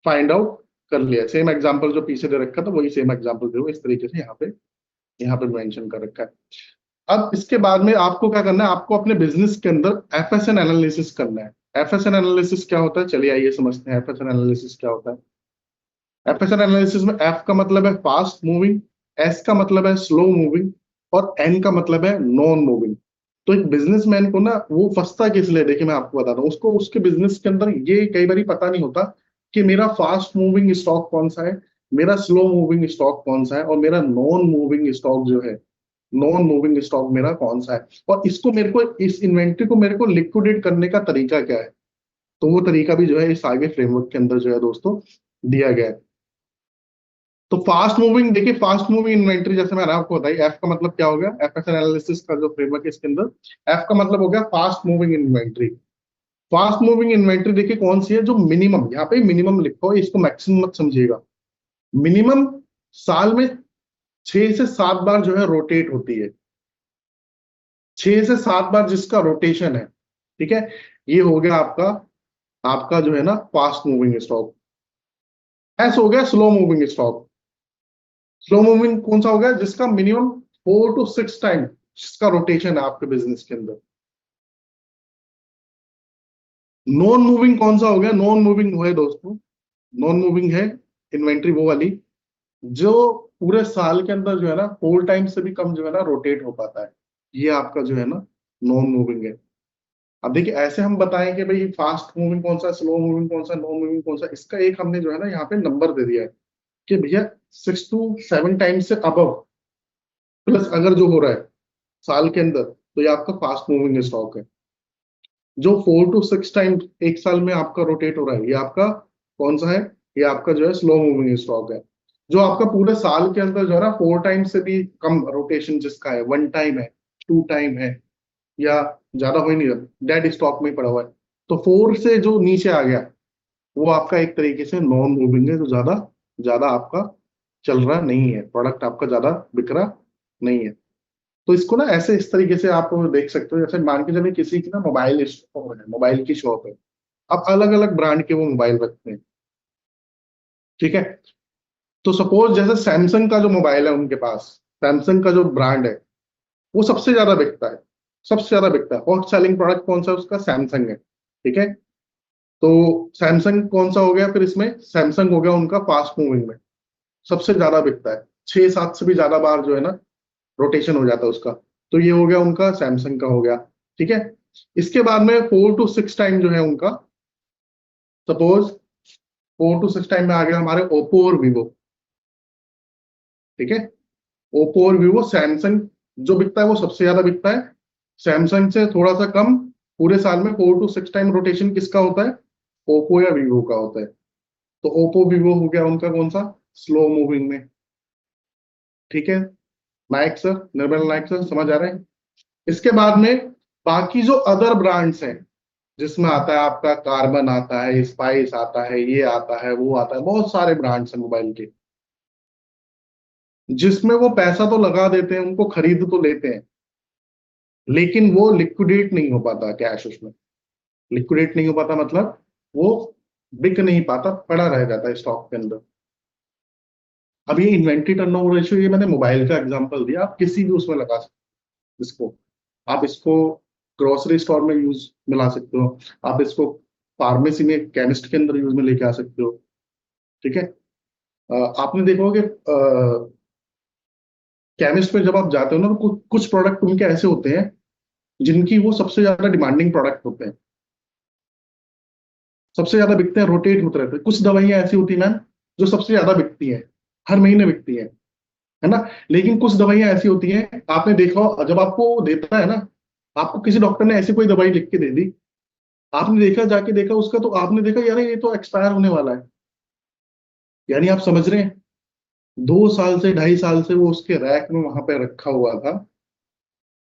फाइंड आउट कर लिया। सेम एग्जांपल जो पीछे दे रखा था, वही सेम एग्जांपल दे इस तरीके से यहाँ पे मेंशन कर रखा है। अब इसके बाद में आपको क्या करना है, आपको अपने बिजनेस के अंदर एफएसएन एनालिसिस करना है। एफएसएन एनालिसिस क्या होता है, चलिए आइए समझते हैं एफएसएन एनालिसिस क्या होता है। FSR एनालिसिस में F का मतलब है फास्ट मूविंग, S का मतलब है स्लो मूविंग, और N का मतलब है नॉन मूविंग। तो एक बिजनेसमैन को ना वो फंसता किस लिए, देखिए मैं आपको बताता हूँ, उसको उसके बिजनेस के अंदर ये कई बार पता नहीं होता कि मेरा फास्ट मूविंग स्टॉक कौन सा है, मेरा स्लो मूविंग स्टॉक कौन सा है, और मेरा नॉन मूविंग स्टॉक जो है, नॉन मूविंग स्टॉक मेरा कौन सा है, और इसको मेरे को, इस इन्वेंट्री को मेरे को लिक्विडेट करने का तरीका क्या है। तो वो तरीका भी जो है इस आगे फ्रेमवर्क के अंदर जो है दोस्तों दिया गया है। तो फास्ट मूविंग, देखिए फास्ट मूविंग इन्वेंट्री जैसे मैंने आपको बताई, एफ का मतलब क्या हो गया, एफएस एनालिसिस का जो फ्रेमवर्क है इसके अंदर, एफ का मतलब हो गया fast moving inventory. Fast moving inventory देखिए कौन सी है, जो मिनिमम, यहाँ पे मिनिमम लिखो, इसको मैक्सिमम मत समझिएगा। मिनिमम साल में 6 से 7 बार जो है रोटेट होती है, 6 से 7 बार जिसका रोटेशन है, ठीक है। ये हो गया आपका, आपका जो है ना फास्ट मूविंग स्टॉक। एस हो गया slow moving stock. Slow moving कौन सा हो गया, जिसका मिनिमम 4 to 6 टाइम जिसका रोटेशन है आपके बिजनेस के अंदर। नॉन मूविंग कौन सा हो गया, नॉन मूविंग है दोस्तों, नॉन मूविंग है इन्वेंट्री वो वाली जो पूरे साल के अंदर जो है ना 4 टाइम से भी कम जो है ना रोटेट हो पाता है, ये आपका जो है ना नॉन मूविंग है। अब देखिए ऐसे हम बताएं कि भाई फास्ट मूविंग कौन सा, स्लो मूविंग कौन सा, नॉन मूविंग कौन सा, इसका एक हमने जो है ना यहाँ पे नंबर दे दिया है कि भैया 6 to 7 टाइम से अबव प्लस अगर जो हो रहा है साल के अंदर, तो ये आपका फास्ट मूविंग स्टॉक है। जो 4 to 6 टाइम एक साल में आपका रोटेट हो रहा है, ये आपका कौन सा है, ये आपका जो है स्लो मूविंग स्टॉक है। जो आपका पूरे साल के अंदर जो है ना 4 टाइम से भी कम रोटेशन जिसका है, 1 टाइम है, 2 टाइम है, या ज्यादा हो ही नहीं रहा, डेड स्टॉक में ही पड़ा हुआ है, तो 4 से जो नीचे आ गया वो आपका एक तरीके से नॉन मूविंग है, जो ज्यादा ज्यादा आपका चल रहा नहीं है, प्रोडक्ट आपका ज्यादा बिक रहा नहीं है। तो इसको ना ऐसे इस तरीके से आप देख सकते हो, जैसे मान के चलिए किसी की ना मोबाइल स्टोर है, मोबाइल की शॉप है, अब अलग अलग ब्रांड के वो मोबाइल रखते हैं, ठीक है। तो सपोज जैसे सैमसंग का जो मोबाइल है उनके पास, सैमसंग का जो ब्रांड है वो सबसे ज्यादा बिकता है, सबसे ज्यादा बिकता है, हॉट सेलिंग प्रोडक्ट कौन सा है उसका, सैमसंग है, ठीक है। तो सैमसंग कौन सा हो गया फिर इसमें, सैमसंग हो गया उनका फास्ट मूविंग में सबसे ज्यादा बिकता है, 6 7 से भी ज्यादा बार जो है ना रोटेशन हो जाता है उसका। तो ये हो गया उनका सैमसंग का हो गया, ठीक है। इसके बाद में 4 to 6 टाइम जो है उनका, सपोज 4 to 6 टाइम में आ गया हमारे ओप्पो और वीवो, ठीक है। ओप्पो और वीवो, सैमसंग जो बिकता है वो सबसे ज्यादा बिकता है, सैमसंग से थोड़ा सा कम। पूरे साल में 4 to 6 टाइम रोटेशन किसका होता है, ओप्पो या वीवो का होता है। तो ओप्पो वीवो हो गया उनका कौन सा, स्लो मूविंग में, ठीक है। नाइक सर, निर्मल नाइक सर, समझ आ रहे हैं। इसके बाद में बाकी जो अदर ब्रांड्स हैं, जिसमें आता है आपका कार्बन आता है, स्पाइस आता है, ये आता है, वो आता है, बहुत सारे ब्रांड्स हैं मोबाइल के, जिसमें वो पैसा तो लगा देते हैं, उनको खरीद तो लेते हैं, लेकिन वो लिक्विडेट नहीं हो पाता कैश उसमें, लिक्विडेट नहीं हो पाता मतलब वो बिक नहीं पाता, पड़ा रह जाता है स्टॉक के अंदर। अब ये इन्वेंट्री टर्नओवर रेशियो, ये मैंने मोबाइल का एग्जांपल दिया, आप किसी भी उसमें लगा सकते हो इसको। आप इसको ग्रोसरी स्टोर में यूज में ला सकते हो, आप इसको फार्मेसी में केमिस्ट के अंदर यूज में लेके आ सकते हो, ठीक है। आपने देखा होगा कि केमिस्ट में जब आप जाते हो ना, तो कुछ प्रोडक्ट उनके ऐसे होते हैं जिनकी वो सबसे ज्यादा डिमांडिंग प्रोडक्ट होते हैं, सबसे ज्यादा बिकते हैं, रोटेट होते रहते हैं। कुछ दवाइयां ऐसी होती है मैम जो सबसे ज्यादा बिकती हैं, हर महीने बिकती है ना। लेकिन कुछ दवाइयां ऐसी होती हैं, आपने देखा हो, जब आपको देता है ना, आपको किसी डॉक्टर ने ऐसी कोई दवाई लिख के दे दी, आपने देखा, जाके देखा उसका, तो आपने देखा यार ये तो एक्सपायर होने वाला है, यानी आप समझ रहे हैं 2 साल से 2.5 साल से वो उसके रैक में वहां पे रखा हुआ था,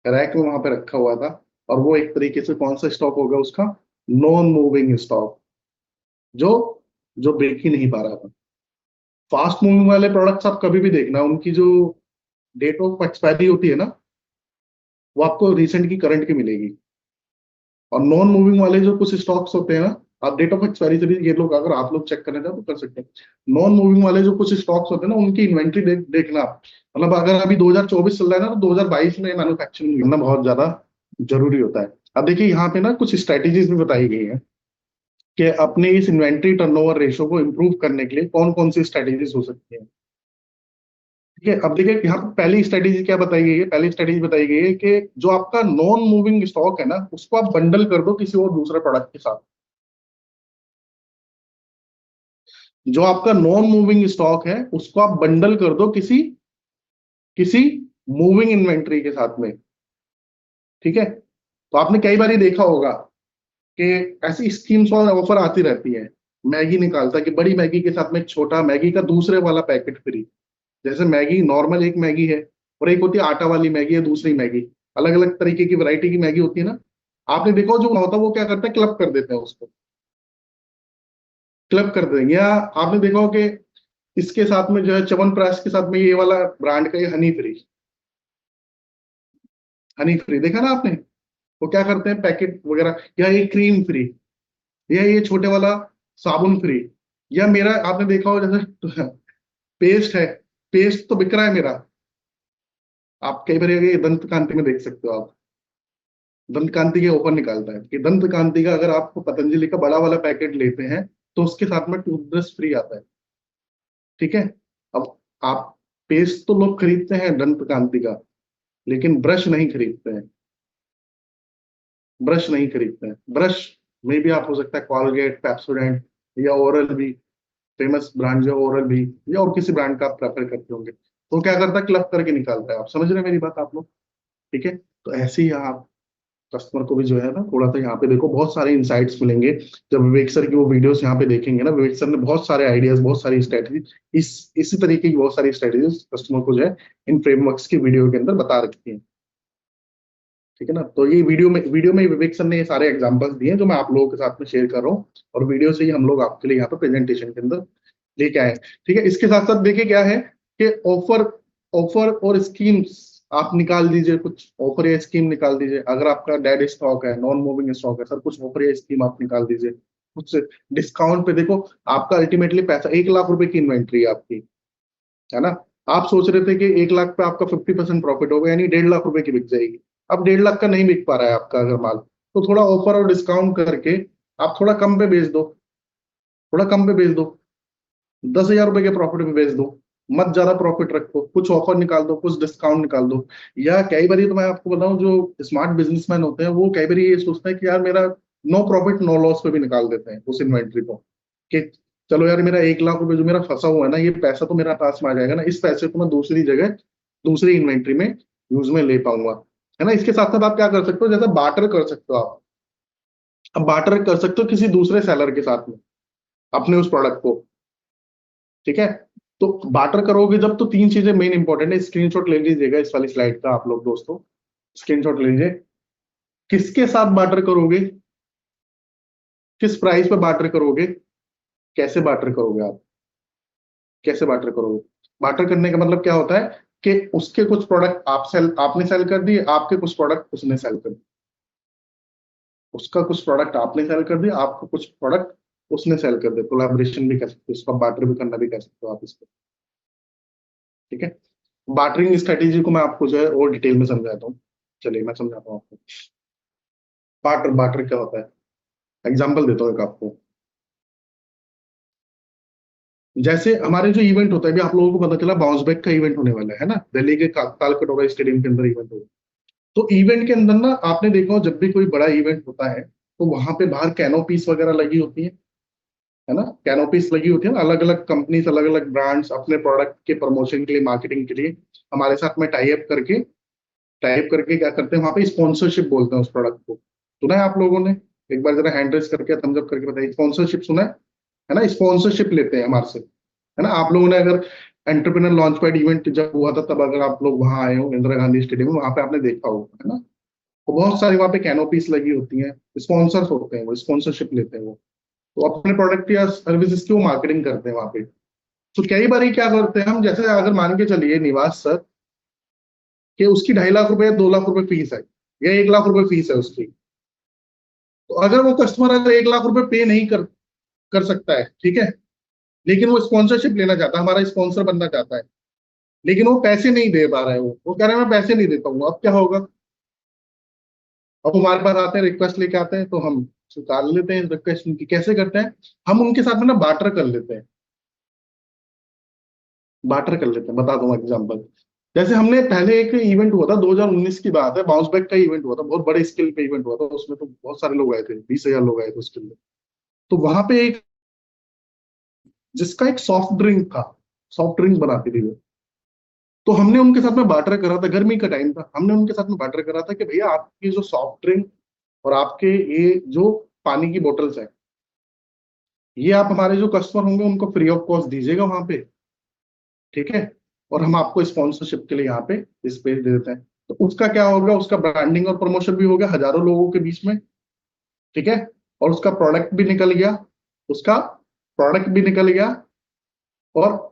रैक में वहां पे रखा हुआ था, और वो एक तरीके से कौन सा स्टॉक होगा उसका, नॉन मूविंग स्टॉक, जो जो बिक ही नहीं पा रहा था। फास्ट मूविंग वाले प्रोडक्ट्स आप कभी भी देखना, उनकी जो डेट ऑफ एक्सपायरी होती है ना, वो आपको रिसेंट की करंट की मिलेगी। और नॉन मूविंग वाले जो कुछ स्टॉक्स होते हैं ना, आप डेट ऑफ एक्सपायरी से भी ये लोग, अगर आप लोग चेक करना चाहो तो कर सकते हैं। नॉन मूविंग वाले जो कुछ स्टॉक्स होते हैं ना, उनकी इन्वेंट्री देखना आप। मतलब अगर अभी 2024 चल रहा है ना, तो 2022 में मैन्युफैक्चरिंग करना बहुत ज्यादा जरूरी होता है। अब देखिए यहाँ पे ना कुछ स्ट्रेटेजीज भी बताई गई है कि अपने इस इन्वेंट्री टर्नओवर रेशो को इंप्रूव करने के लिए कौन कौन सी स्ट्रेटेजीज हो सकती हैं। ठीक है, अब देखिए यहाँ पर पहली स्ट्रेटेजी क्या बताई गई है। पहली स्ट्रेटेजी बताई गई है कि जो आपका नॉन मूविंग स्टॉक है ना, उसको आप बंडल कर दो किसी और दूसरे प्रोडक्ट के साथ। जो आपका नॉन मूविंग स्टॉक है उसको आप बंडल कर दो किसी किसी मूविंग इन्वेंट्री के साथ में। ठीक है, तो आपने कई बार देखा होगा कि ऐसी स्कीम्स और ऑफर आती रहती है। मैगी निकालता है कि बड़ी मैगी के साथ में छोटा मैगी का दूसरे वाला पैकेट फ्री। जैसे मैगी नॉर्मल एक मैगी है, और एक होती है आटा वाली मैगी है, दूसरी मैगी। अलग अलग तरीके की वैरायटी की मैगी होती है ना। आपने देखा हो, जो होता है वो क्या करता है, क्लब कर देते हैं उसको, क्लब कर देंगे। या आपने देखा हो कि इसके साथ में जो है च्यवनप्राश के साथ में ये वाला ब्रांड का ये हनी फ्री, हनी फ्री देखा ना आपने। वो क्या करते हैं, पैकेट वगैरह, या ये क्रीम फ्री, या ये छोटे वाला साबुन फ्री। या मेरा आपने देखा हो जैसे पेस्ट है, पेस्ट तो बिक रहा है मेरा। आप कई बार ये दंत कांति में देख सकते हो आप, दंत कांति के ऊपर निकालता है कि दंत कांति का अगर आप पतंजलि का बड़ा वाला पैकेट लेते हैं तो उसके साथ में टूथब्रश फ्री आता है। ठीक है, अब आप पेस्ट तो लोग खरीदते हैं दंत कांति का, लेकिन ब्रश नहीं खरीदते हैं। ब्रश नहीं खरीदते हैं। ब्रश में भी आप हो सकता है कॉलगेट, पेप्सोडेंट, या ओरल भी, फेमस ब्रांड जो ओरल भी, या और किसी ब्रांड का आप प्रेफर करते होंगे, तो क्या करता है, क्लब करके निकालता है। आप समझ रहे हैं मेरी बात आप लोग। ठीक है, तो ऐसे ही आप कस्टमर को भी जो है ना, थोड़ा सा यहाँ पे देखो, बहुत सारे इंसाइट्स मिलेंगे। जब विवेक सर की वो वीडियोस यहाँ पे देखेंगे ना, विवेक सर ने बहुत सारे आइडियाज, बहुत सारी स्ट्रेटजी, इसी तरीके की बहुत सारी स्ट्रेटजीज कस्टमर को जो है इन फ्रेमवर्क्स की वीडियो के अंदर बता रखी है। ठीक है ना, तो ये वीडियो में विवेक सर ने ये सारे एग्जांपल्स दिए हैं जो मैं आप लोगों के साथ में शेयर कर रहा हूँ। और वीडियो से ही हम लोग आपके लिए यहाँ पे प्रेजेंटेशन के अंदर लेके आए हैं। ठीक है, इसके साथ साथ देखिए क्या है कि ऑफर ऑफर और स्कीम्स आप निकाल दीजिए। कुछ ऑफर या स्कीम निकाल दीजिए। अगर आपका डेड स्टॉक है, नॉन मूविंग स्टॉक है, सर कुछ ऑफर या स्कीम आप निकाल दीजिए। कुछ डिस्काउंट पे देखो, आपका अल्टीमेटली पैसा 1 लाख रुपए की इन्वेंट्री है आपकी, है ना। आप सोच रहे थे कि 1 लाख पे आपका 50% प्रॉफिट होगा, यानी 1.5 लाख रुपए की बिक जाएगी। अब 1.5 लाख का नहीं बिक पा रहा है आपका अगर माल, तो थोड़ा ऑफर और डिस्काउंट करके आप थोड़ा कम पे बेच दो। थोड़ा कम पे बेच दो, 10,000 रुपए के प्रॉफिट में बेच दो। मत ज्यादा प्रॉफिट रखो, कुछ ऑफर निकाल दो, कुछ डिस्काउंट निकाल दो। या कई बार तो मैं आपको बताऊं, जो स्मार्ट बिजनेसमैन होते हैं वो कई बार ये सोचते हैं कि यार मेरा नो प्रॉफिट नो लॉस पे भी निकाल देते हैं उस इन्वेंट्री को, कि चलो यार मेरा 1 लाख रुपए जो मेरा फंसा हुआ है ना, ये पैसा तो मेरा पास में आ जाएगा ना, इस पैसे को मैं दूसरी जगह दूसरी इन्वेंट्री में यूज में ले पाऊंगा। है ना, इसके साथ साथ आप क्या कर सकते हो, जैसे बार्टर कर सकते हो आप। अब बार्टर कर सकते हो किसी दूसरे सेलर के साथ में अपने उस प्रोडक्ट को। ठीक है, तो बार्टर करोगे जब, तो 3 चीजें मेन इंपॉर्टेंट है। स्क्रीनशॉट ले लीजिएगा इस वाली स्लाइड का आप लोग दोस्तों, स्क्रीनशॉट ले लीजिए। किसके साथ बार्टर करोगे, किस प्राइस पे बार्टर करोगे, कैसे बार्टर करोगे आप, कैसे बार्टर करोगे। बार्टर करने का मतलब क्या होता है कि उसके कुछ प्रोडक्ट आपने सेल कर दिए, आपके कुछ प्रोडक्ट उसने सेल कर दिए। उसका कुछ प्रोडक्ट आपने सेल कर दिया, आपको कुछ प्रोडक्ट उसने सेल कर दिया। कोलैबोरेशन भी कह सकते हो इसका, बार्टर भी करना भी कह सकते हो आप इसको। ठीक है, बार्टरिंग स्ट्रेटेजी को मैं आपको जो है और डिटेल में समझाता हूँ। चलिए मैं समझाता हूँ आपको। बार्टर बार्टर क्या होता है, एग्जांपल देता हूँ एक आपको। जैसे हमारे जो इवेंट होता है, अभी आप लोगों को पता चला बाउंस बैक का इवेंट होने वाला है ना, दिल्ली के तालकटोरा स्टेडियम के अंदर इवेंट होगा। तो इवेंट के अंदर ना आपने देखा हो, जब भी कोई बड़ा इवेंट होता है तो वहां पे बाहर कैनोपीस वगैरह लगी होती है ना। कैनोपीस लगी होती है ना, अलग अलग कंपनीज, अलग अलग ब्रांड्स अपने प्रोडक्ट के प्रमोशन के लिए, मार्केटिंग के लिए हमारे साथ में टाई अप करके क्या करते हैं, वहां पे स्पॉन्सरशिप बोलते हैं उस प्रोडक्ट को। सुना है आप लोगों ने, एक बार जरा हैंड रेस करके थम्स अप करके बताइए, स्पॉन्सरशिप सुना है ना। स्पॉन्सरशिप लेते हैं हमारे से, है ना। आप लोगों ने अगर एंटरप्रेन्योर लॉन्च पैड इवेंट जब हुआ था, तब अगर आप लोग वहां आए हो इंदिरा गांधी स्टेडियम में, वहां पे आपने देखा होगा, है ना। तो बहुत सारी वहां पे कैनोपीस लगी होती हैं, स्पॉन्सर्स होते हैं, वो स्पॉन्सरशिप लेते हैं वो। तो अपने प्रोडक्ट या सर्विसेज की वो मार्केटिंग करते हैं वहां पे। तो कई बार क्या करते हैं हम, जैसे अगर मान के चलिए निवास सर, कि उसकी 2.5 लाख रुपए या 2 लाख रुपए फीस है, या 1 लाख रुपए फीस है उसकी। तो अगर वो कस्टमर अगर 1 लाख रुपए पे नहीं कर सकता है, ठीक है, लेकिन वो स्पॉन्सरशिप लेना चाहता है, हमारा स्पॉन्सर बनना चाहता है, लेकिन वो पैसे नहीं दे पा रहा है, वो कह रहा है मैं पैसे नहीं दे पाऊंगा, अब क्या होगा। अब हमारे पास आते हैं, रिक्वेस्ट लेके आते हैं, तो हम निकाल लेते हैं रिक्वेस्ट उनकी। कैसे करते हैं, हम उनके साथ में ना बार्टर कर लेते हैं। बार्टर कर लेते हैं, बता दूंगा एग्जांपल। जैसे हमने पहले एक इवेंट हुआ था, 2019 की बात है, बाउंस बैक का इवेंट हुआ था, बहुत बड़े स्केल पे इवेंट हुआ था, उसमें तो बहुत सारे लोग आए थे, 20,000 लोग आए थे उसके लिए। तो वहां पे एक, जिसका एक सॉफ्ट ड्रिंक था, सॉफ्ट ड्रिंक बनाती थी वो। तो हमने उनके साथ में बार्टर करा था, गर्मी का टाइम था, हमने उनके साथ में बार्टर करा था कि भैया आपकी जो सॉफ्ट ड्रिंक और आपके ये जो पानी की बोतल्स है, ये आप हमारे जो कस्टमर होंगे उनको फ्री ऑफ कॉस्ट दीजिएगा वहां पे, ठीक है। और हम आपको स्पॉन्सरशिप के लिए यहाँ पे स्पेस दे देते हैं। तो उसका क्या होगा, उसका ब्रांडिंग और प्रमोशन भी हो गया हजारों लोगों के बीच में, ठीक है। और उसका प्रोडक्ट भी निकल गया, उसका प्रोडक्ट भी निकल गया। और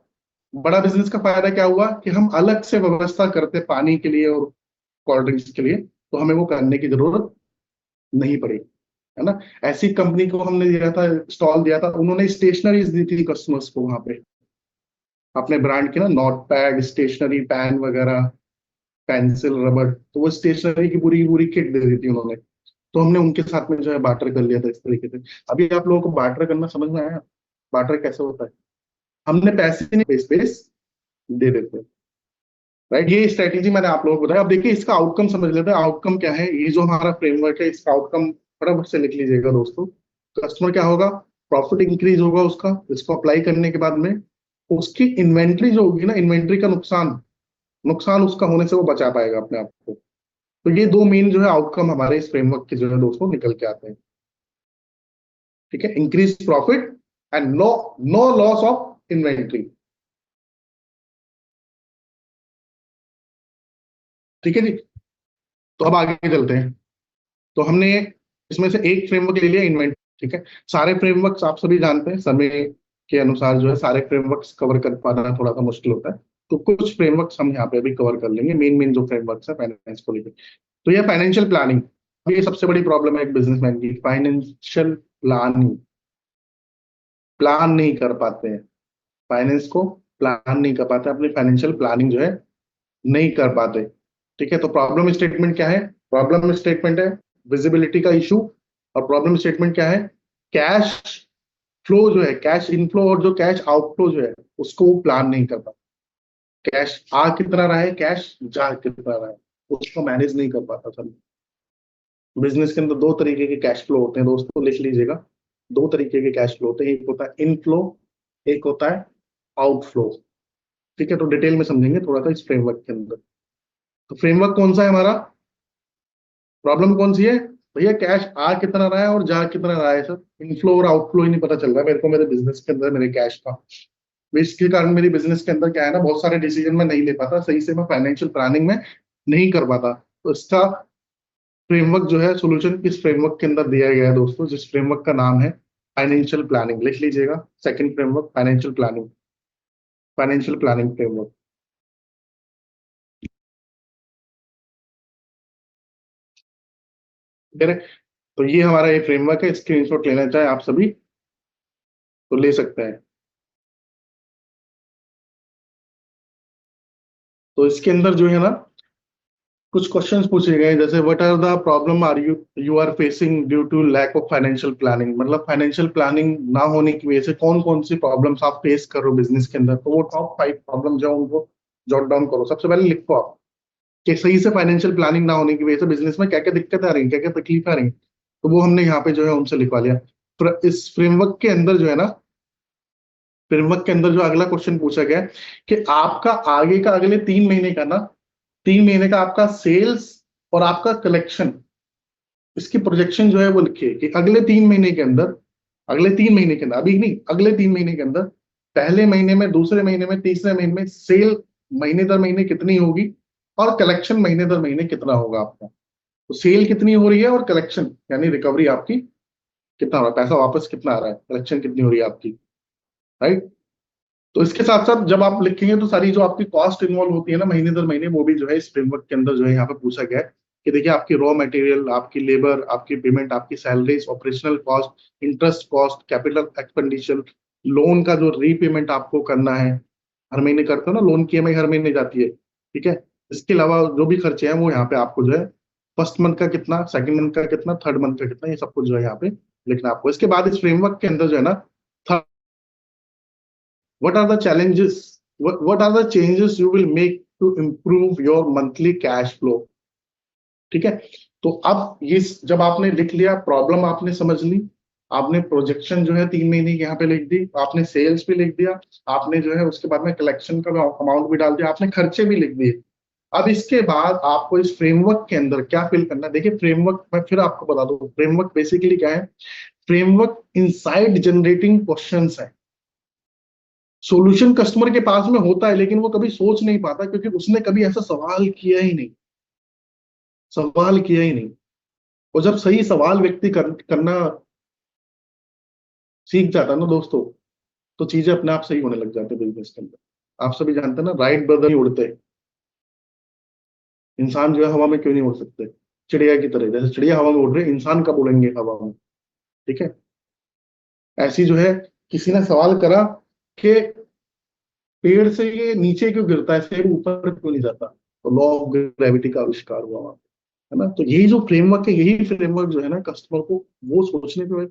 बड़ा बिजनेस का फायदा क्या हुआ कि हम अलग से व्यवस्था करते पानी के लिए और कोल्ड ड्रिंक्स के लिए, तो हमें वो करने की जरूरत नहीं पड़ी, है ना। ऐसी कंपनी को हमने दिया था, स्टॉल दिया था, उन्होंने स्टेशनरीज दी थी कस्टमर्स को वहां पे, अपने ब्रांड की ना, नोट पैड, स्टेशनरी, पेन वगैरह, पेंसिल, रबड़, तो वो स्टेशनरी की पूरी किट दे दी थी उन्होंने। तो हमने उनके साथ में जो है बार्टर कर लिया था इस तरीके से। अभी आप लोगों को बार्टर करना समझ में आया, बार्टर कैसे होता है। हमने पैसे नहीं, स्पेस दे देते हैं, राइट। ये स्ट्रेटेजी मैंने आप लोगों को बताया। अब देखिए इसका आउटकम समझ लेते हैं, आउटकम क्या है। ये जो हमारा फ्रेमवर्क है, इसका आउटकम फटाफट से लिख लीजिएगा दोस्तों। कस्टमर क्या होगा, प्रॉफिट इंक्रीज होगा उसका, इसको अप्लाई करने के बाद में। उसकी इन्वेंट्री जो होगी ना, इन्वेंट्री का नुकसान, नुकसान उसका होने से वो बचा पाएगा अपने आप को। तो ये दो मेन जो है आउटकम हमारे इस फ्रेमवर्क के जो है दोस्तों निकल के आते हैं, ठीक है। Increase profit and no no loss of inventory, ठीक है जी। तो अब आगे चलते हैं। तो हमने इसमें से एक फ्रेमवर्क ले लिया, इन्वेंट्री, ठीक है। सारे फ्रेमवर्क्स आप सभी जानते हैं, समय के अनुसार जो है सारे फ्रेमवर्क्स कवर कर पाना थोड़ा सा मुश्किल होता है। तो कुछ फ्रेमवर्क्स हम यहाँ पे अभी कवर कर लेंगे, मेन मेन जो फ्रेमवर्क्स है फाइनेंस को लेकर। तो ये फाइनेंशियल प्लानिंग, ये सबसे बड़ी प्रॉब्लम है एक बिजनेसमैन की, फाइनेंशियल प्लानिंग। प्लान नहीं कर पाते हैं, फाइनेंस को प्लान नहीं कर पाते, अपनी फाइनेंशियल प्लानिंग जो है नहीं कर पाते, ठीक है। तो प्रॉब्लम स्टेटमेंट क्या है, प्रॉब्लम स्टेटमेंट है विजिबिलिटी का इशू। और प्रॉब्लम स्टेटमेंट क्या है, कैश फ्लो जो है, कैश इनफ्लो और जो कैश आउटफ्लो जो है, उसको वो प्लान नहीं कर पाता। कैश आ कितना रहा है, कैश जा कितना रहा है, उसको मैनेज नहीं कर पाता सर। बिजनेस के अंदर दो तरीके के कैश फ्लो होते हैं दोस्तों, लिख लीजिएगा। दो तरीके के कैश फ्लो होते हैं, एक होता है इनफ्लो, एक होता है आउटफ्लो, ठीक है। तो डिटेल में समझेंगे थोड़ा सा इस फ्रेमवर्क के अंदर। तो फ्रेमवर्क कौन सा है हमारा, प्रॉब्लम कौन सी है भैया, कैश आ कितना रहा है और जा कितना रहा है सर। इनफ्लो और आउटफ्लो ही नहीं पता चल रहा है मेरे को मेरे बिजनेस के अंदर, मेरे कैश का। तो इसके कारण मेरी बिजनेस के अंदर क्या है ना, बहुत सारे डिसीजन मैं नहीं ले पाता सही से, मैं फाइनेंशियल प्लानिंग में नहीं कर पाता। तो इसका फ्रेमवर्क जो है, सोल्यूशन इस फ्रेमवर्क के अंदर दिया गया है दोस्तों, जिस फ्रेमवर्क का नाम है फाइनेंशियल प्लानिंग, लिख लीजिएगा। Second framework financial planning, financial planning framework, ठीक है। तो ये हमारा ये फ्रेमवर्क है, स्क्रीनशॉट लेना चाहे आप सभी तो ले सकते हैं। तो इसके अंदर जो है ना, कुछ क्वेश्चंस पूछे गए, जैसे what are the problem are you you are facing due to lack of financial planning, मतलब फाइनेंशियल प्लानिंग ना होने की वजह से कौन कौन सी प्रॉब्लम्स आप फेस कर रहे हो बिजनेस के अंदर। तो वो टॉप 5 प्रॉब्लम जो है उनको जॉट डाउन करो। सबसे पहले लिखो आप कि सही से फाइनेंशियल प्लानिंग ना होने की वजह से बिजनेस में क्या क्या दिक्कत आ रही है, क्या क्या तकलीफ आ रही है। तो वो हमने यहाँ पे जो है उनसे लिखवा लिया। इस फ्रेमवर्क के अंदर जो है ना, फ्रेमवर्क के अंदर जो अगला क्वेश्चन पूछा गया है कि आपका आगे का अगले 3 महीने का ना, 3 महीने का आपका सेल्स और आपका कलेक्शन, इसकी प्रोजेक्शन जो है वो लिखिए कि अगले 3 महीने के अंदर, अगले 3 महीने के अंदर, अभी नहीं, अगले 3 महीने के अंदर, पहले महीने में, दूसरे महीने में, तीसरे महीने में सेल महीने दर महीने कितनी होगी और कलेक्शन महीने दर महीने कितना होगा आपका। तो सेल कितनी हो रही है और कलेक्शन यानी रिकवरी आपकी कितना हो रहा है, पैसा वापस कितना आ रहा है, कलेक्शन कितनी हो रही है आपकी, राइट। तो इसके साथ साथ जब आप लिखेंगे तो सारी जो आपकी कॉस्ट इन्वॉल्व होती है ना महीने दर महीने, वो भी जो है इस फ्रेमवर्क के अंदर जो है यहाँ पे पूछा गया है कि देखिए आपकी रॉ मटेरियल, आपकी लेबर, आपकी पेमेंट, आपकी salaries, operational cost, interest cost, capital expenditure, loan का जो रीपेमेंट आपको करना है, हर महीने करते हो ना लोन की ईएमआई हर महीने जाती है, ठीक है। इसके अलावा जो भी खर्चे हैं वो यहाँ पे आपको जो है फर्स्ट मंथ का कितना, सेकंड मंथ का कितना, थर्ड मंथ का कितना, ये सब कुछ जो है यहाँ पे लिखना आपको। इसके बाद इस फ्रेमवर्क के अंदर जो है ना, what are the challenges, what are the changes you will make to improve your monthly cash flow. ठीक है, तो अब ये जब आपने लिख लिया, प्रॉब्लम आपने समझ ली, आपने प्रोजेक्शन जो है 3 महीने की यहाँ पे लिख दी, आपने सेल्स भी लिख दिया, आपने जो है उसके बाद में कलेक्शन का अमाउंट भी डाल दिया, आपने खर्चे भी लिख दिए। अब इसके बाद आपको इस फ्रेमवर्क के अंदर क्या फिल करना है। देखिए फ्रेमवर्क, मैं फिर आपको बता दूं, फ्रेमवर्क बेसिकली क्या है। फ्रेमवर्क इनसाइट जनरेटिंग क्वेश्चंस है। सॉल्यूशन कस्टमर के पास में होता है, लेकिन वो कभी सोच नहीं पाता, क्योंकि उसने कभी ऐसा सवाल किया ही नहीं, सवाल किया ही नहीं। और जब सही सवाल व्यक्ति करना सीख जाता है ना दोस्तों, तो चीजें अपने आप सही होने लग जाती है बिजनेस के अंदर। आप सभी जानते हैं ना, राइट ब्रदर नहीं उड़ते। इंसान जो है हवा में क्यों नहीं उड़ सकते, चिड़िया की तरह। जैसे चिड़िया हवा में उड़ रही है, इंसान कब उड़ेंगे हवा में। ठीक है, ऐसी जो है, किसी ने सवाल करा कि पेड़ से ये नीचे क्यों गिरता है, सेब ऊपर क्यों नहीं जाता, तो लॉ ऑफ ग्रेविटी का आविष्कार हुआ वहां पे, है ना। तो यही जो फ्रेमवर्क है, यही फ्रेमवर्क जो है ना, कस्टमर को वो सोचने पे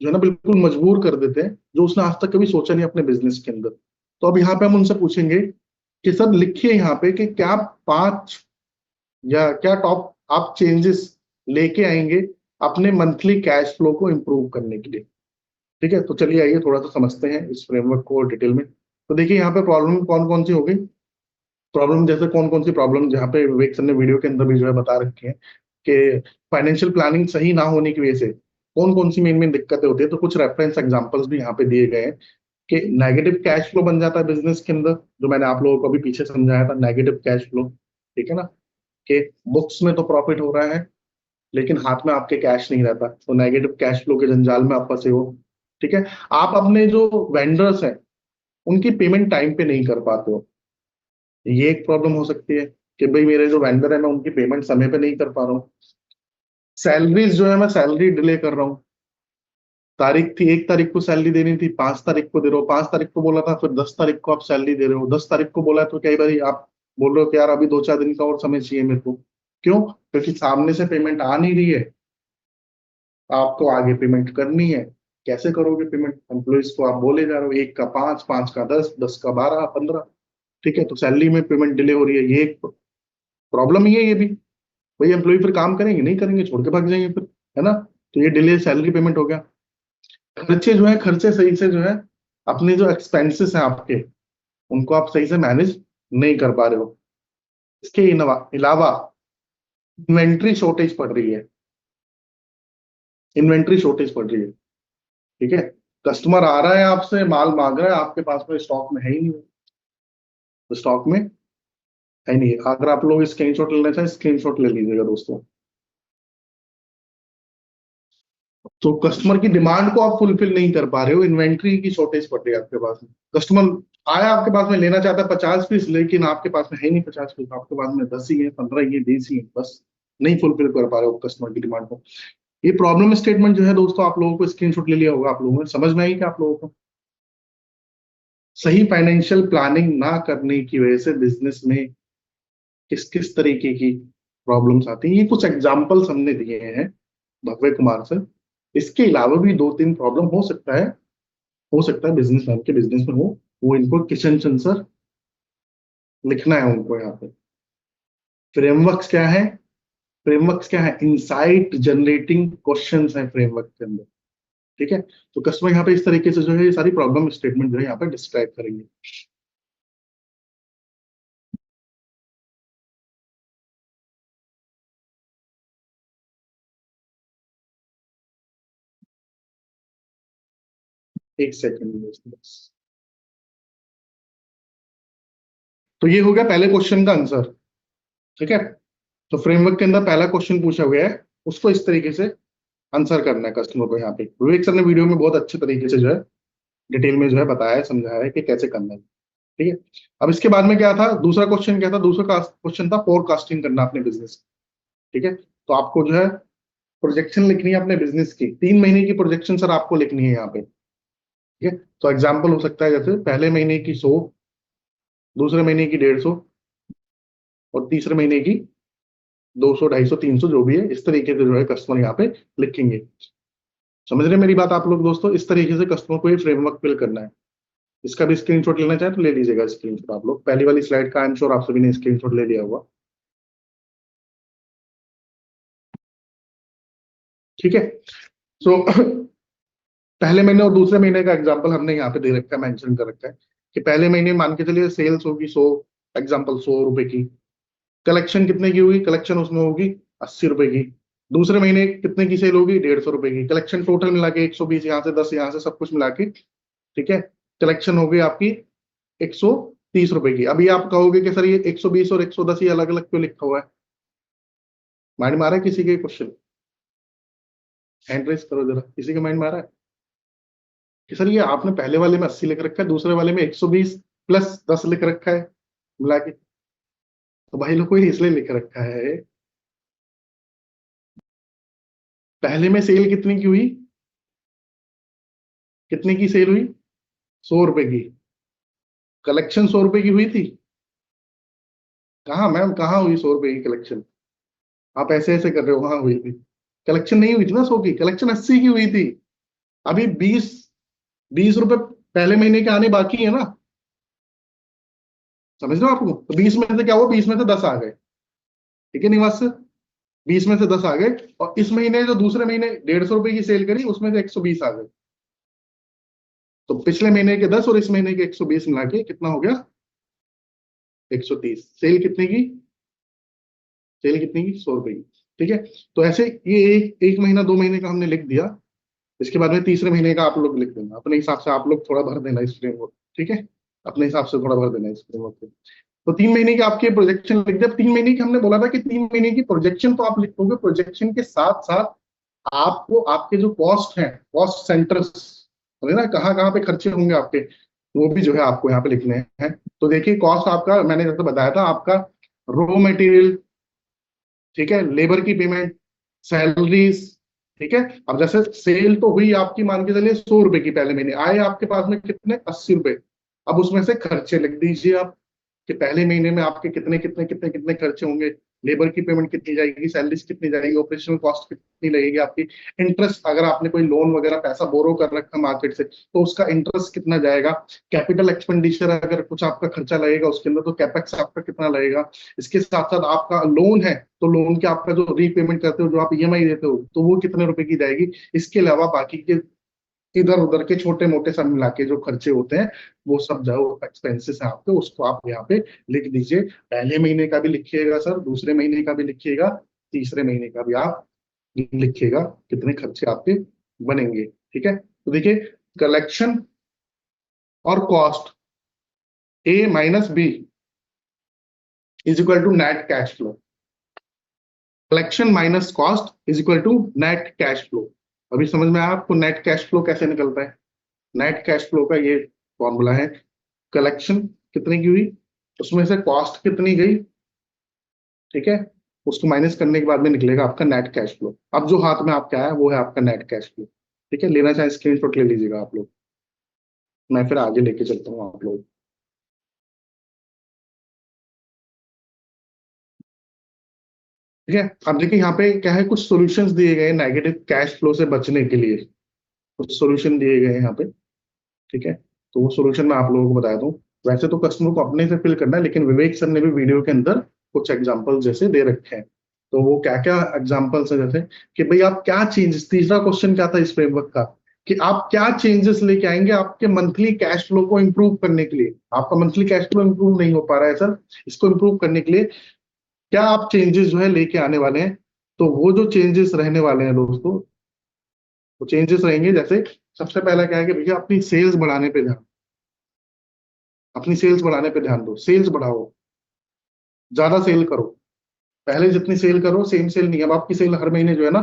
जो है ना बिल्कुल मजबूर कर देते हैं, जो उसने आज तक कभी सोचा नहीं अपने बिजनेस के अंदर। तो अब यहाँ पे हम उनसे पूछेंगे कि सर लिखिए यहाँ पे कि क्या 5 या क्या टॉप आप चेंजेस लेके आएंगे अपने मंथली कैश फ्लो को इंप्रूव करने के लिए। ठीक है, तो चलिए आइए थोड़ा सा समझते हैं इस फ्रेमवर्क को डिटेल में। तो देखिए यहाँ पे प्रॉब्लम कौन कौन सी होगी। प्रॉब्लम जैसे कौन कौन सी प्रॉब्लम, जहाँ पे विवेक सर ने वीडियो के अंदर भी जो है बता रखी है कि फाइनेंशियल प्लानिंग सही ना होने की वजह से कौन कौन सी मेन मेन दिक्कतें होती है। तो कुछ रेफरेंस एग्जांपल्स भी यहाँ पे दिए गए हैं कि नेगेटिव कैश फ्लो बन जाता है बिजनेस के अंदर, जो मैंने आप लोगों को अभी पीछे समझाया था, नेगेटिव कैश फ्लो। ठीक है ना, कि बुक्स में तो प्रॉफिट हो रहा है, लेकिन हाथ में आपके कैश नहीं रहता, तो नेगेटिव कैश फ्लो के जंजाल में आप फंसे हो। ठीक है, आप अपने जो वेंडर्स हैं उनकी पेमेंट टाइम पे नहीं कर पाते हो, ये एक प्रॉब्लम हो सकती है कि भाई मेरे जो वेंडर है मैं उनकी पेमेंट समय पे नहीं कर पा रहा हूँ। सैलरीज जो है मैं सैलरी डिले कर रहा हूँ, तारीख थी 1 तारीख को सैलरी देनी थी, 5 तारीख को दे रहे हो, 5 तारीख को बोला था फिर 10 तारीख को आप सैलरी दे रहे हो, 10 तारीख को बोला तो कई बार आप बोल रहे हो कि यार अभी 2-4 दिन का और समय चाहिए मेरे को। क्यों? क्योंकि सामने से पेमेंट आ नहीं रही है, आपको आगे पेमेंट करनी है। कैसे करोगे पेमेंट? एम्प्लॉइज को आप बोले जा रहे हो, 1 का 5, 5 का 10, 10 का 12, 15। ठीक है, तो सैलरी में पेमेंट डिले हो रही है, ये एक प्रॉब्लम ही है ये भी। भाई एम्प्लॉय फिर काम करेंगे नहीं करेंगे, छोड़ के भाग जाएंगे फिर, है ना। तो ये डिले सैलरी पेमेंट हो गया। खर्चे जो है, खर्चे सही से जो है, अपने जो एक्सपेंसेस हैं आपके, उनको आप सही से मैनेज नहीं कर पा रहे हो। इसके अलावा इन्वेंट्री शॉर्टेज पड़ रही है, इन्वेंट्री शॉर्टेज पड़ रही है। ठीक है, कस्टमर आ रहा है आपसे माल मांग रहा है, आपके पास में स्टॉक में है ही नहीं, तो स्टॉक में है नहीं। अगर आप लोग स्क्रीनशॉट लेना चाहें, स्क्रीनशॉट ले लीजिएगा दोस्तों। तो कस्टमर की डिमांड को आप फुलफिल नहीं कर पा रहे हो, इन्वेंट्री की शॉर्टेज पड़ रही है आपके पास में। कस्टमर आया आपके पास में लेना चाहता है 50 पीस, लेकिन आपके पास में है नहीं 50 पीस, आपके पास में 10 ही है, 15 ही है, 20 ही है, बस नहीं फुलफिल कर पा रहे हो कस्टमर की डिमांड को। ये प्रॉब्लम स्टेटमेंट जो है दोस्तों, आप लोगों को स्क्रीनशॉट ले लिया होगा, आप लोगों ने समझ में आई कि आप लोगों को सही फाइनेंशियल प्लानिंग ना करने की वजह से बिजनेस में किस किस तरीके की प्रॉब्लम्स आती हैं। ये कुछ एग्जाम्पल्स हमने दिए हैं भव्य कुमार से। इसके अलावा भी 2-3 प्रॉब्लम हो सकता है बिजनेसमैन के बिजनेस में हो, वो इनको किशन सर लिखना है उनको यहाँ पे। फ्रेमवर्क्स क्या है? फ्रेमवर्क्स क्या है? इंसाइट जनरेटिंग क्वेश्चंस है फ्रेमवर्क के अंदर। ठीक है, तो कस्टमर यहाँ पे इस तरीके से जो है ये सारी प्रॉब्लम स्टेटमेंट जो है यहाँ पे डिस्क्राइब करेंगे। एक सेकंड में। तो ये हो गया पहले क्वेश्चन का आंसर। ठीक है, तो फ्रेमवर्क के अंदर पहला क्वेश्चन पूछा गया है, उसको इस तरीके से आंसर करना है कस्टमर को। यहाँ पे विवेक सर ने वीडियो में बहुत अच्छे तरीके से जो है डिटेल में जो है बताया है, समझाया है कि कैसे करना है। ठीक है, अब इसके बाद में क्या था, दूसरा क्वेश्चन क्या था? दूसरा क्वेश्चन था फोरकास्टिंग करना अपने बिजनेस। ठीक है, तो आपको जो है प्रोजेक्शन लिखनी है अपने बिजनेस की, 3 महीने की प्रोजेक्शन सर आपको लिखनी है यहाँ पे। ठीक है, तो एग्जाम्पल हो सकता है जैसे पहले महीने की 100, दूसरे महीने की 150, और तीसरे महीने की 200, 250, 300, जो भी है, इस तरीके से जो है कस्टमर यहाँ पे लिखेंगे। समझ रहे हैं मेरी बात आप लोग दोस्तों? इस तरीके से कस्टमर को ये फ्रेमवर्क फिल करना है। इसका भी स्क्रीनशॉट लेना चाहे तो ले लीजिएगा स्क्रीनशॉट आप लोग, पहली वाली स्लाइड का आई एम श्योर आप सभी ने स्क्रीनशॉट ले लिया होगा। ठीक है। सो पहले महीने और दूसरे महीने का एग्जांपल हमने यहाँ पे दे रखा है, मेंशन कर रखा है कि पहले महीने मान के चलिए सेल्स होगी 100, एग्जांपल 100 रुपए की। कलेक्शन कितने की होगी? कलेक्शन उसमें होगी 80 रुपए की। दूसरे महीने कितने की सेल होगी? 150 रुपए की। कलेक्शन टोटल मिला के 120, यहाँ से 10, यहाँ से सब कुछ मिला के, ठीक है, कलेक्शन हो गई आपकी 130 रुपए की। अभी आप कहोगे कि सर ये 120 और 110 ये अलग अलग क्यों लिखा हुआ है? माइंड मारा है किसी के क्वेश्चन? हैंड रेस करो जरा, किसी के माइंड मारा है कि सर ये आपने पहले वाले में 80 लिख रखा है, दूसरे वाले में 120 प्लस 10 लिख रखा है मिला के? तो भाई लोग को ये इसलिए लिख रखा है, पहले में सेल कितनी की हुई? कितने की सेल हुई? 100 रुपए की। कलेक्शन 100 रुपए की हुई थी? कहाँ मैम, कहाँ हुई 100 रुपए की कलेक्शन? आप ऐसे ऐसे कर रहे हो, वहां हुई थी कलेक्शन? नहीं हुई थी ना 100 की, कलेक्शन 80 की हुई थी। अभी 20 रुपए पहले महीने के आने बाकी है ना, समझ रहे हो आपको? तो 20 में से क्या हुआ? 20 में से 10 आ गए, ठीक है निवास से? 20 में से 10 आ गए, और इस महीने जो दूसरे महीने 150 रुपए की सेल करी उसमें से 120 आ गए। तो पिछले महीने के 10 और इस महीने के 120 मिला के कितना हो गया? 130। सेल कितने की? सेल कितने की? 100 रुपए की। ठीक है। तो ऐसे ये एक महीना 2 महीने का हमने लिख दिया। इसके बाद में तीसरे महीने का आप लोग लिख देना अपने हिसाब से, आप लोग थोड़ा भर देना इस फ्रेमवर्क, ठीक है, अपने हिसाब से थोड़ा भर देना इस फ्रेमवर्क को। तो 3 महीने के आपके प्रोजेक्शन लिख दिया। 3 महीने की हमने बोला था कि 3 महीने की प्रोजेक्शन तो आप लिखोगे, प्रोजेक्शन के साथ साथ आपको आपके जो कॉस्ट है, कॉस्ट सेंटर्स है ना, कहाँ कहाँ पे खर्चे होंगे आपके, वो भी जो है आपको यहाँ पे लिखने हैं। तो देखिए कॉस्ट आपका, मैंने जैसे बताया था, आपका रॉ मटेरियल, ठीक है, लेबर की पेमेंट, सैलरीज, ठीक है। अब जैसे सेल तो हुई आपकी, मान के चलिए 100 रुपए की, पहले महीने आए आपके पास में कितने? 80 रुपए। अब उसमें से खर्चे लिख दीजिए आप कि पहले महीने में आपके कितने कितने कितने कितने खर्चे होंगे, लेबर की पेमेंट कितनी जाएगी, सैलरीज कितनी जाएगी, ऑपरेशनल कॉस्ट कितनी लगेगी आपकी, इंटरेस्ट अगर आपने कोई लोन वगैरह पैसा बोरो कर रखा मार्केट से तो उसका इंटरेस्ट कितना जाएगा, कैपिटल एक्सपेंडिचर अगर कुछ आपका खर्चा लगेगा उसके अंदर तो कैपेक्स आपका कितना लगेगा। इसके साथ साथ आपका लोन है तो लोन के आपका जो रीपेमेंट करते हो, जो आप ईएमआई देते हो, तो वो कितने रुपए की जाएगी। इसके अलावा बाकी के इधर उधर के छोटे मोटे सब मिला के जो खर्चे होते हैं, वो सब जो एक्सपेंसेस है आपके, उसको आप यहाँ पे लिख दीजिए। पहले महीने का भी लिखिएगा सर, दूसरे महीने का भी लिखिएगा, तीसरे महीने का भी आप लिखिएगा, कितने खर्चे आपके बनेंगे। ठीक है। तो देखिए, कलेक्शन और cost A minus B is equal to net cash flow. Collection minus cost is equal to net cash flow. अभी समझ में आया आपको नेट कैश फ्लो कैसे निकलता है? नेट कैश फ्लो का ये फॉर्मूला है, कलेक्शन कितने की हुई, उसमें से कॉस्ट कितनी गई, ठीक है, उसको माइनस करने के बाद में निकलेगा आपका नेट कैश फ्लो। अब जो हाथ में आपका है वो है आपका नेट कैश फ्लो। ठीक है, लेना चाहे स्क्रीनशॉट ले लीजिएगा आप लोग, मैं फिर आगे लेके चलता हूँ आप लोग। ठीक है। अब देखिए यहाँ पे क्या है, कुछ सॉल्यूशंस दिए गए नेगेटिव कैश फ्लो से बचने के लिए, कुछ सॉल्यूशन दिए गए हैं यहाँ पे। ठीक है। तो वो सॉल्यूशन मैं आप लोगों को बता दूं। वैसे तो कस्टमर को अपने से फिल करना है, लेकिन विवेक सर ने भी वीडियो के अंदर कुछ एग्जांपल जैसे दे रखे हैं। तो वो क्या क्या एग्जांपल्स है, जैसे कि भाई आप क्या चेंजेस, तीसरा क्वेश्चन क्या था इस फ्रेमवर्क का, कि आप क्या चेंजेस लेके आएंगे आपके मंथली कैश फ्लो को इंप्रूव करने के लिए। आपका मंथली कैश फ्लो इंप्रूव नहीं हो पा रहा है सर, इसको इंप्रूव करने के लिए क्या आप चेंजेस जो है लेके आने वाले हैं। तो वो जो चेंजेस रहने वाले हैं दोस्तों, वो चेंजेस रहेंगे जैसे, सबसे पहला क्या है कि भैया अपनी सेल्स बढ़ाने पे ध्यान, अपनी सेल्स बढ़ाने पे ध्यान दो, सेल्स बढ़ाओ, ज्यादा सेल करो। पहले जितनी सेल करो सेम सेल नहीं, अब आपकी सेल हर महीने जो है ना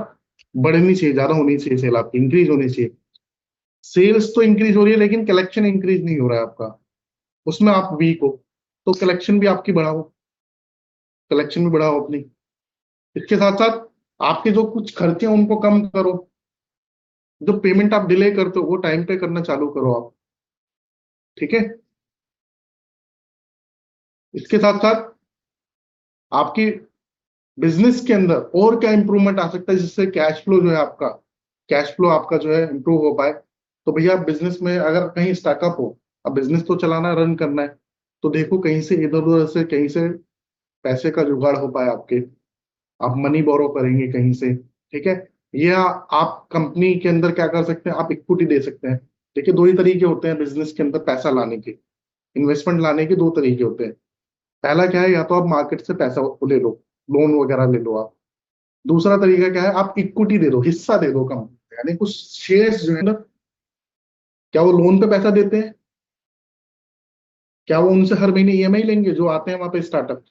बढ़नी चाहिए, ज्यादा होनी चाहिए, सेल आपकी इंक्रीज होनी चाहिए। सेल्स तो इंक्रीज हो रही है लेकिन कलेक्शन इंक्रीज नहीं हो रहा है आपका, उसमें आप वीक हो, तो कलेक्शन भी आपकी बढ़ाओ, कलेक्शन भी बढ़ाओ अपनी। इसके साथ साथ आपके जो कुछ खर्चे हैं उनको कम करो, जो पेमेंट आप डिले करते हो वो टाइम पे करना चालू करो आप। ठीक है। इसके साथ साथ आपकी बिजनेस के अंदर और क्या इंप्रूवमेंट आ सकता है जिससे कैश फ्लो जो है आपका कैश फ्लो आपका जो है इम्प्रूव हो पाए, तो भैया आप बिजनेस में अगर कहीं स्टार्टअप हो, अब बिजनेस तो चलाना, रन करना है, तो देखो कहीं से इधर उधर से कहीं से पैसे का जुगाड़ हो पाए आपके, आप मनी बोरो करेंगे कहीं से, ठीक है। या आप कंपनी के अंदर क्या कर सकते हैं, आप इक्विटी दे सकते हैं। देखिए दो ही तरीके होते हैं बिजनेस के अंदर पैसा लाने के, इन्वेस्टमेंट लाने के दो तरीके होते हैं। पहला क्या है, या तो आप मार्केट से पैसा ले लो, लोन वगैरह ले लो आप। दूसरा तरीका क्या है, आप इक्विटी दे दो, हिस्सा दे दो कंपनी में, यानी कुछ शेयर्स जो है ना। क्या वो लोन पे पैसा देते हैं? क्या वो उनसे हर महीने ईएमआई लेंगे जो आते हैं वहां पे स्टार्टअप,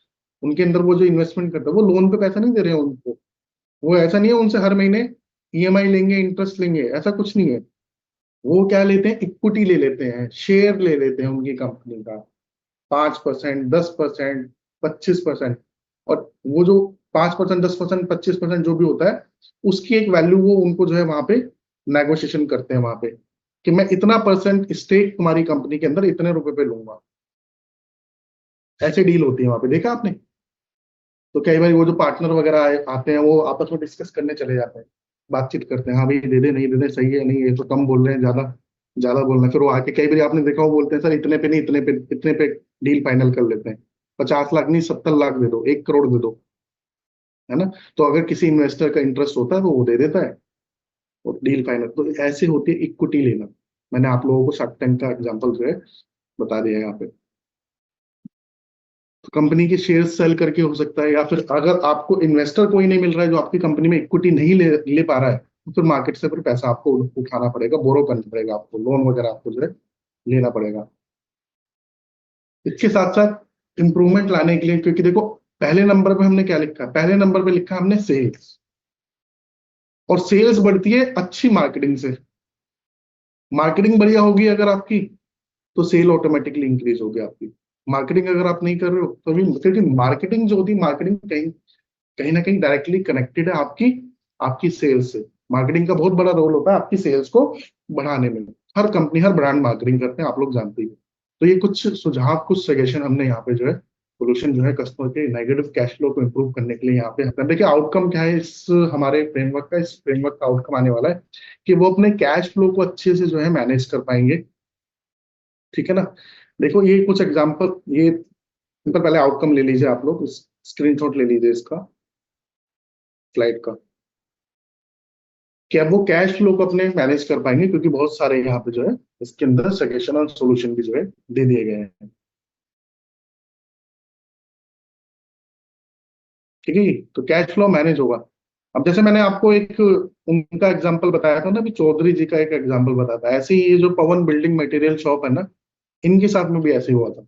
उनके अंदर वो जो इन्वेस्टमेंट करते हैं वो लोन पे पैसा नहीं दे रहे हैं उनको। वो ऐसा नहीं है उनसे हर महीने ईएमआई लेंगे, इंटरेस्ट लेंगे, ऐसा कुछ नहीं है। वो क्या लेते हैं, इक्विटी ले लेते हैं, शेयर ले लेते हैं उनकी कंपनी का, 5%, 10%, 25%। और वो जो 5%, 10%, 25% जो भी होता है, उसकी एक वैल्यू वो उनको जो है वहां पे नेगोशिएशन करते हैं वहां पे, कि मैं इतना परसेंट स्टेक तुम्हारी कंपनी के अंदर इतने रुपए पे लूंगा। ऐसे डील होती है वहां पे, देखा आपने? तो कई बार वो जो पार्टनर वगैरह आते हैं वो आपस में डिस्कस करने चले जाते हैं, बातचीत करते हैं, हाँ भाई दे दे, नहीं दे दे, सही है नहीं, ये तो कम बोल रहे हैं, ज्यादा ज्यादा बोल रहे हैं। फिर वो आके कई बार आपने देखा, वो बोलते हैं सर इतने पे नहीं, इतने पे डील फाइनल कर लेते हैं। 50 लाख नहीं, 70 लाख दे दो, 1 करोड़ दे दो, है ना। तो अगर किसी इन्वेस्टर का इंटरेस्ट होता है तो वो दे देता है और डील फाइनल। तो ऐसे होती है इक्विटी लेना। मैंने आप लोगों को शार्क टैंक का एग्जाम्पल जो है बता दिया है यहाँ पे। तो कंपनी के शेयर सेल करके हो सकता है, या फिर अगर आपको इन्वेस्टर कोई नहीं मिल रहा है जो आपकी कंपनी में इक्विटी नहीं ले पा रहा है, तो फिर मार्केट से फिर पैसा आपको उठाना पड़ेगा, बोरो करना पड़ेगा, आपको लोन वगैरह आपको जो है लेना पड़ेगा। इसके साथ साथ इंप्रूवमेंट लाने के लिए, क्योंकि देखो पहले नंबर पे हमने क्या लिखा है, पहले नंबर पे लिखा हमने सेल्स, और सेल्स बढ़ती है अच्छी मार्केटिंग से। मार्केटिंग बढ़िया होगी अगर आपकी, तो सेल ऑटोमेटिकली इंक्रीज होगी आपकी। मार्केटिंग अगर आप नहीं कर रहे हो तो भी, क्योंकि मार्केटिंग जो होती है, मार्केटिंग कहीं कहीं ना कहीं डायरेक्टली कनेक्टेड है आपकी आपकी सेल्स से। मार्केटिंग का बहुत बड़ा रोल होता है आपकी सेल्स को बढ़ाने में। हर कंपनी, हर ब्रांड मार्केटिंग करते हैं, आप लोग जानते ही हैं। तो ये कुछ सुझाव, कुछ सजेशन हमने यहाँ पे जो है, सोल्यूशन जो है कस्टमर के नेगेटिव कैश फ्लो को इंप्रूव करने के लिए यहाँ पे हमने। देखिए आउटकम क्या है इस हमारे फ्रेमवर्क का, इस फ्रेमवर्क का आउटकम आने वाला है कि वो अपने कैश फ्लो को अच्छे से जो है मैनेज कर पाएंगे, ठीक है ना। देखो ये कुछ एग्जांपल, ये इनका पहले आउटकम ले लीजिए आप लोग, स्क्रीनशॉट ले लीजिए इसका, स्लाइड का। क्या वो कैश फ्लो को अपने मैनेज कर पाएंगे, क्योंकि बहुत सारे यहाँ पे जो है इसके अंदर सजेशन और सॉल्यूशन भी जो है दे दिए गए हैं, ठीक है जी। तो कैश फ्लो मैनेज होगा। अब जैसे मैंने आपको एक उनका एग्जांपल बताया था ना, भी चौधरी जी का एक एग्जांपल बताया था, ऐसे ही ये जो पवन बिल्डिंग मटेरियल शॉप है ना, इनके साथ में भी ऐसे ही हुआ था।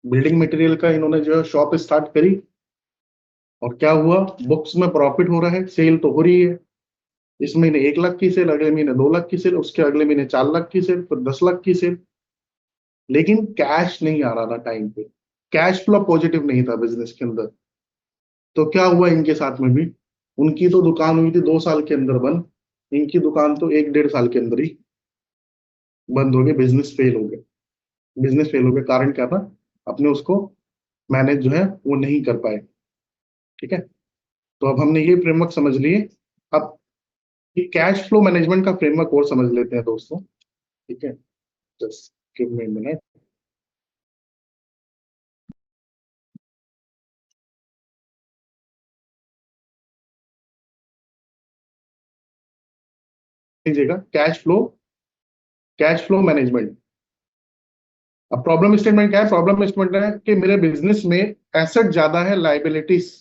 बिल्डिंग मटेरियल का इन्होंने जो है शॉप स्टार्ट करी, और क्या हुआ, बुक्स में प्रॉफिट हो रहा है, सेल तो हो रही है। इस महीने 1 लाख की सेल, अगले महीने 2 लाख की सेल, उसके अगले महीने 4 लाख की सेल, फिर 10 लाख की सेल। लेकिन कैश नहीं आ रहा था टाइम पे, कैश फ्लो पॉजिटिव नहीं था बिजनेस के अंदर। तो क्या हुआ इनके साथ में भी, उनकी तो दुकान हुई थी 2 साल के अंदर बंद, इनकी दुकान तो 1 डेढ़ साल के अंदर ही बंद हो गई, बिजनेस फेल हो गया। बिजनेस फेल हो गया, कारण क्या था, अपने उसको मैनेज जो है वो नहीं कर पाए, ठीक है। तो अब हमने ये फ्रेमवर्क समझ लिए। अब ये कैश फ्लो मैनेजमेंट का फ्रेमवर्क और समझ लेते हैं दोस्तों, ठीक है। Just give me minute. लीजिएगा कैश फ्लो मैनेजमेंट। अब प्रॉब्लम स्टेटमेंट क्या है, प्रॉब्लम स्टेटमेंट है कि मेरे बिजनेस में एसेट ज्यादा है, लाइबिलिटीज,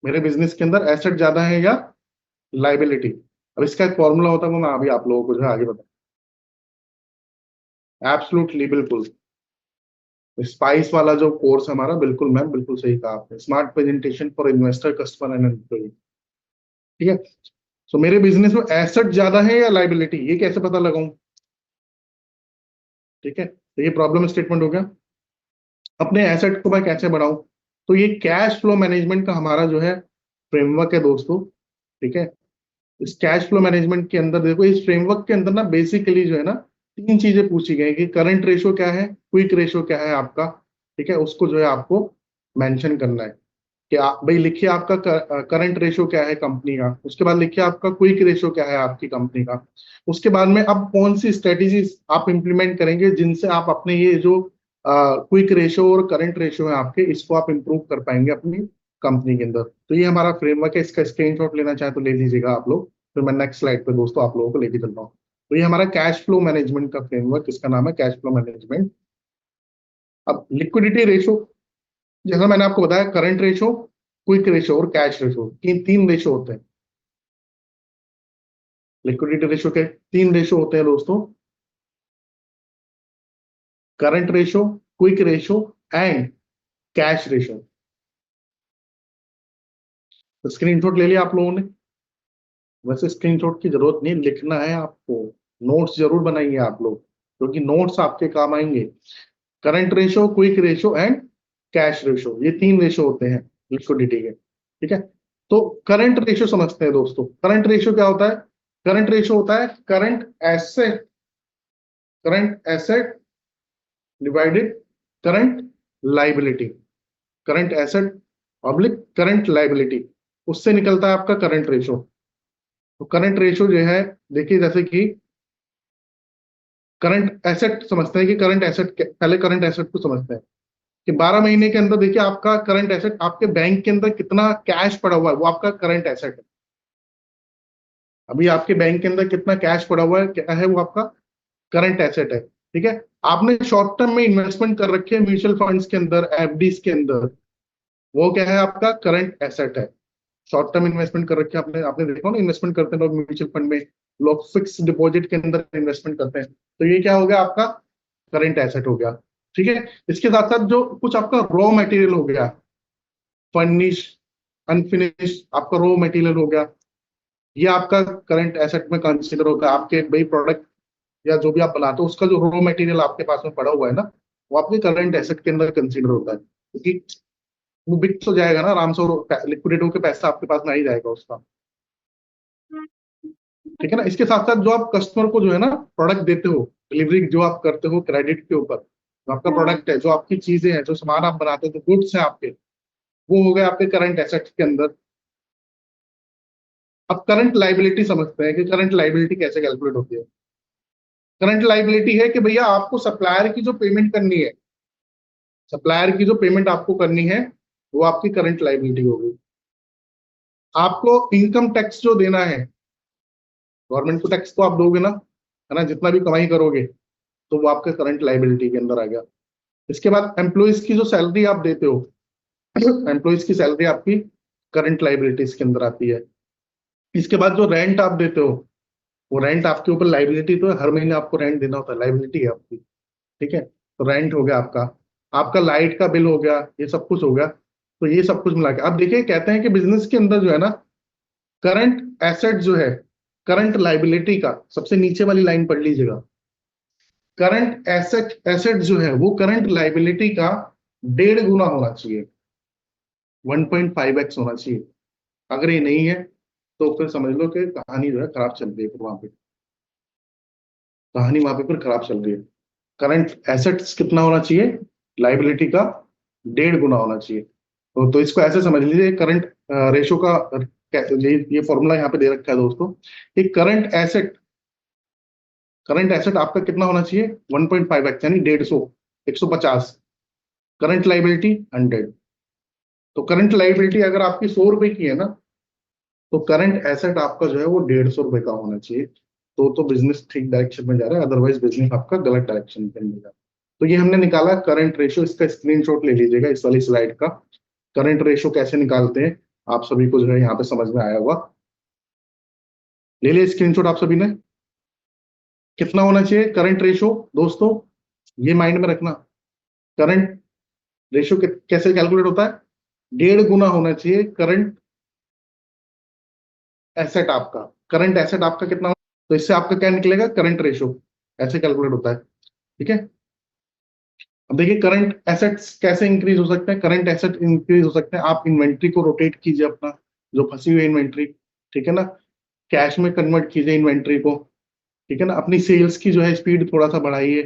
मेरे बिजनेस के अंदर एसेट ज्यादा है या लाइबिलिटी। अब इसका एक फॉर्मूला होता है, वो मैं अभी आप लोगों को जो है आगे बता। एब्सोल्युटली, बिल्कुल। स्पाइस वाला जो कोर्स हमारा, बिल्कुल मैम, बिल्कुल सही कहा आपने, smart presentation for investor, customer and employ, ठीक है। सो मेरे बिजनेस में एसेट ज्यादा है या लाइबिलिटी, ये कैसे पता लगाऊं, ठीक है। तो ये प्रॉब्लम स्टेटमेंट हो गया। अपने एसेट को मैं कैसे बढ़ाऊं, तो ये कैश फ्लो मैनेजमेंट का हमारा जो है फ्रेमवर्क है दोस्तों, ठीक है। इस कैश फ्लो मैनेजमेंट के अंदर देखो, इस फ्रेमवर्क के अंदर ना बेसिकली जो है ना 3 चीजें पूछी गई कि करंट रेशो क्या है, क्विक रेशो क्या है आपका, ठीक है, उसको जो है आपको मेंशन करना है कि आप भाई लिखिए आपका करंट रेशो क्या है कंपनी का, उसके बाद लिखिए आपका क्विक रेशो क्या है आपकी कंपनी का, उसके बाद में अब कौन सी स्ट्रेटेजी आप इंप्लीमेंट करेंगे जिनसे आप अपने ये जो क्विक रेशो और करंट रेशो है आपके, इसको आप इंप्रूव कर पाएंगे अपनी कंपनी के अंदर। तो ये हमारा फ्रेमवर्क है, इसका स्क्रीनशॉट लेना चाहे तो ले लीजिएगा आप लोग, फिर मैं नेक्स्ट स्लाइड पे दोस्तों आप लोगों को लेके चलता हूँ। तो ये हमारा कैश फ्लो मैनेजमेंट का फ्रेमवर्क, इसका नाम है कैश फ्लो मैनेजमेंट। अब लिक्विडिटी रेशो, जैसा मैंने आपको बताया, करंट रेशो, क्विक रेशो और कैश रेशो, तीन तीन रेशो होते हैं। लिक्विडिटी रेशो के तीन रेशो होते हैं दोस्तों, current ratio, quick ratio and cash ratio. Screenshot ले लिया आप लोगों ने? वैसे स्क्रीनशॉट की जरूरत नहीं, लिखना है आपको, नोट्स जरूर बनाइए आप लोग, क्योंकि नोट्स आपके काम आएंगे। Current ratio, quick ratio and cash ratio, ये तीन रेशो होते हैं लिक्विडिटी के, ठीक है। तो करंट रेशो समझते हैं दोस्तों। करंट रेशो क्या होता है? करंट रेशो होता है current asset divided current liability. Current asset public current liability, उससे निकलता है आपका करंट रेशो। तो करंट रेशो जो है, देखिए जैसे कि करंट एसेट समझते हैं कि करंट एसेट, पहले करंट एसेट को समझते हैं कि 12 महीने के अंदर देखिए आपका करंट एसेट, आपके बैंक के अंदर कितना कैश पड़ा हुआ है वो आपका करंट एसेट है। अभी आपके बैंक के अंदर कितना कैश पड़ा हुआ है, क्या है वो आपका करंट एसेट है, ठीक है। आपने शॉर्ट टर्म में इन्वेस्टमेंट कर रखी है म्यूचुअल फंड्स के अंदर, एफडीज के अंदर, वो क्या है आपका करंट एसेट है। शॉर्ट टर्म इन्वेस्टमेंट कर रखे हैं आपने, आपने देखा ना, इन्वेस्टमेंट करते हैं लोग म्यूचुअल फंड में, लोग फिक्स डिपॉजिट के अंदर इन्वेस्टमेंट करते हैं, तो ये क्या हो गया आपका करंट एसेट हो गया, ठीक है। इसके साथ साथ जो कुछ आपका रॉ मटेरियल हो गया, फर्निश अनफिनिश आपका रॉ मटेरियल हो गया, ये आपका करंट एसेट में कंसिडर होगा। आपके भाई प्रोडक्ट या जो भी आप बनाते हो उसका जो रॉ मटेरियल आपके पास में पड़ा हुआ है ना, वो आपके करंट एसेट के अंदर कंसिडर होता है, क्योंकि वो बिक तो जाएगा ना आराम से, लिक्विडेट होकर पैसा आपके पास में आ ही जाएगा उसका, ठीक है ना। इसके साथ साथ जो आप कस्टमर को जो है ना प्रोडक्ट देते हो, डिलीवरी जो आप करते हो क्रेडिट के ऊपर, जो आपका प्रोडक्ट है, जो आपकी चीजें हैं, जो सामान आप बनाते हो, जो गुड्स हैं आपके, वो हो गए आपके करंट एसेट के अंदर। अब करंट लाइबिलिटी समझते हैं कि करंट लाइबिलिटी कैसे कैलकुलेट होती है। करंट लाइबिलिटी है कि भैया आपको सप्लायर की जो पेमेंट करनी है, सप्लायर की जो पेमेंट आपको करनी है, वो आपकी करंट लाइबिलिटी होगी। आपको इनकम टैक्स जो देना है, गवर्नमेंट को टैक्स तो आप दोगे ना, है ना, जितना भी कमाई करोगे, तो वो आपके करंट लाइबिलिटी के अंदर आ गया। इसके बाद एम्प्लॉइज की जो सैलरी आप देते हो, एम्प्लॉइज की सैलरी आपकी करंट लाइबिलिटीज के अंदर आती है। इसके बाद जो रेंट आप देते हो, वो रेंट आपके ऊपर लाइबिलिटी तो है, हर महीने आपको रेंट देना होता है, लाइबिलिटी है आपकी, ठीक है। तो रेंट हो गया आपका, आपका लाइट का बिल हो गया, ये सब कुछ हो गया। तो ये सब कुछ मिला के अब देखिए, कहते हैं कि बिजनेस के अंदर जो है ना, करंट एसेट जो है करंट लाइबिलिटी का, सबसे नीचे वाली लाइन पढ़ लीजिएगा, करंट एसेट एसेट जो है वो करंट लाइबिलिटी का 1.5 गुना होना चाहिए, 1.5x होना चाहिए। अगर ये नहीं है तो फिर समझ लो कि कहानी जो है खराब चल रही है, फिर वहां पे कहानी वहां पे फिर खराब चल रही है। करंट एसेट्स कितना होना चाहिए, लाइबिलिटी का 1.5 गुना होना चाहिए। तो इसको ऐसे समझ लीजिए, करंट रेशो का ये फॉर्मूला यहाँ पे दे रखा है दोस्तों, कि करंट एसेट आपका कितना होना चाहिए, 1.5x यानी 150, 150, करंट लाइबिलिटी 100। तो करंट लाइबिलिटी अगर आपकी 100 रुपए की है ना, तो करंट एसेट आपका जो है वो 150 रुपए का होना चाहिए। तो बिजनेस ठीक डायरेक्शन में जा रहा है, अदरवाइज बिजनेस आपका गलत डायरेक्शन में जा रहा है। तो ये हमने निकाला करंट रेशो, इसका स्क्रीनशॉट ले लीजिएगा इस वाली स्लाइड का। करंट रेशो कैसे निकालते हैं आप सभी को जो है यहाँ पे समझ में आया होगा, ले लिया स्क्रीनशॉट आप सभी ने। कितना होना चाहिए करंट रेशो दोस्तों, ये माइंड में रखना। करंट रेशो कैसे कैलकुलेट होता है, 1.5 गुना होना चाहिए करंट एसेट आपका। करंट एसेट आपका कितना, तो इससे आपका क्या निकलेगा, करंट रेशो, ऐसे कैलकुलेट होता है, ठीक है। अब देखिए करंट एसेट्स कैसे इंक्रीज हो सकते हैं, करंट एसेट इंक्रीज हो सकते हैं, आप इन्वेंट्री को रोटेट कीजिए, अपना जो फंसी हुई इन्वेंट्री, ठीक है ना, कैश में कन्वर्ट कीजिए इन्वेंट्री को, ठीक है ना, अपनी सेल्स की जो है स्पीड थोड़ा सा बढ़ाइए,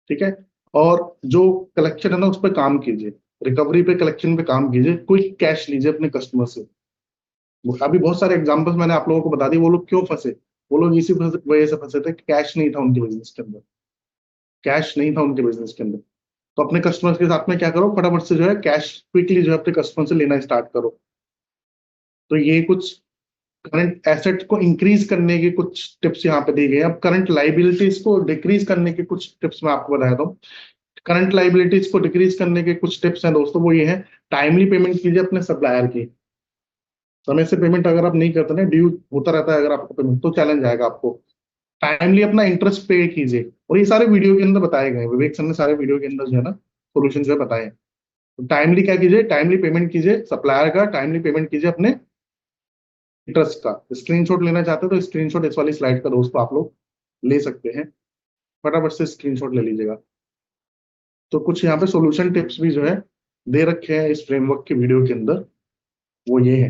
ठीक है, और जो कलेक्शन है ना उस पर काम कीजिए। रिकवरी पे, कलेक्शन पे काम कीजिए, क्विक कैश लीजिए अपने कस्टमर से। अभी बहुत सारे एग्जांपल्स मैंने आप लोगों को बता दिए, वो लोग क्यों फंसे। वो लोग इसी वजह से फंसे थे कि कैश नहीं था उनके बिजनेस के अंदर, कैश नहीं था उनके बिजनेस के अंदर। तो अपने कस्टमर्स के साथ में क्या करो, फटाफट से जो है कैश क्विकली जो है अपने कस्टमर से लेना स्टार्ट करो। तो ये कुछ करंट एसेट को इंक्रीज करने की कुछ टिप्स यहाँ पे दी गई हैं। अब करंट लाइबिलिटीज को डिक्रीज करने के कुछ टिप्स मैं आपको बताया हूँ। करंट लाइबिलिटीज को डिक्रीज करने के कुछ टिप्स हैं दोस्तों, वो ये है, टाइमली पेमेंट कीजिए अपने सप्लायर की। समय से पेमेंट अगर आप नहीं करते ना, ड्यू होता रहता है अगर आपको पेमेंट, तो चैलेंज आएगा आपको। टाइमली अपना इंटरेस्ट पे कीजिए, और ये सारे वीडियो के अंदर बताए गए हैं, विवेक सर ने सारे वीडियो के अंदर जो है ना सोल्यूशन जो है बताए हैं। तो टाइमली क्या कीजिए, टाइमली पेमेंट कीजिए सप्लायर का, टाइमली पेमेंट कीजिए अपने इंटरेस्ट का। स्क्रीनशॉट लेना चाहते हो तो स्क्रीनशॉट इस वाली स्लाइड का दोस्तों आप लोग ले सकते हैं, फटाफट से स्क्रीनशॉट ले लीजिएगा। तो कुछ यहाँ पे सॉल्यूशन टिप्स भी जो है दे रखे हैं इस फ्रेमवर्क के वीडियो के अंदर, वो ये है।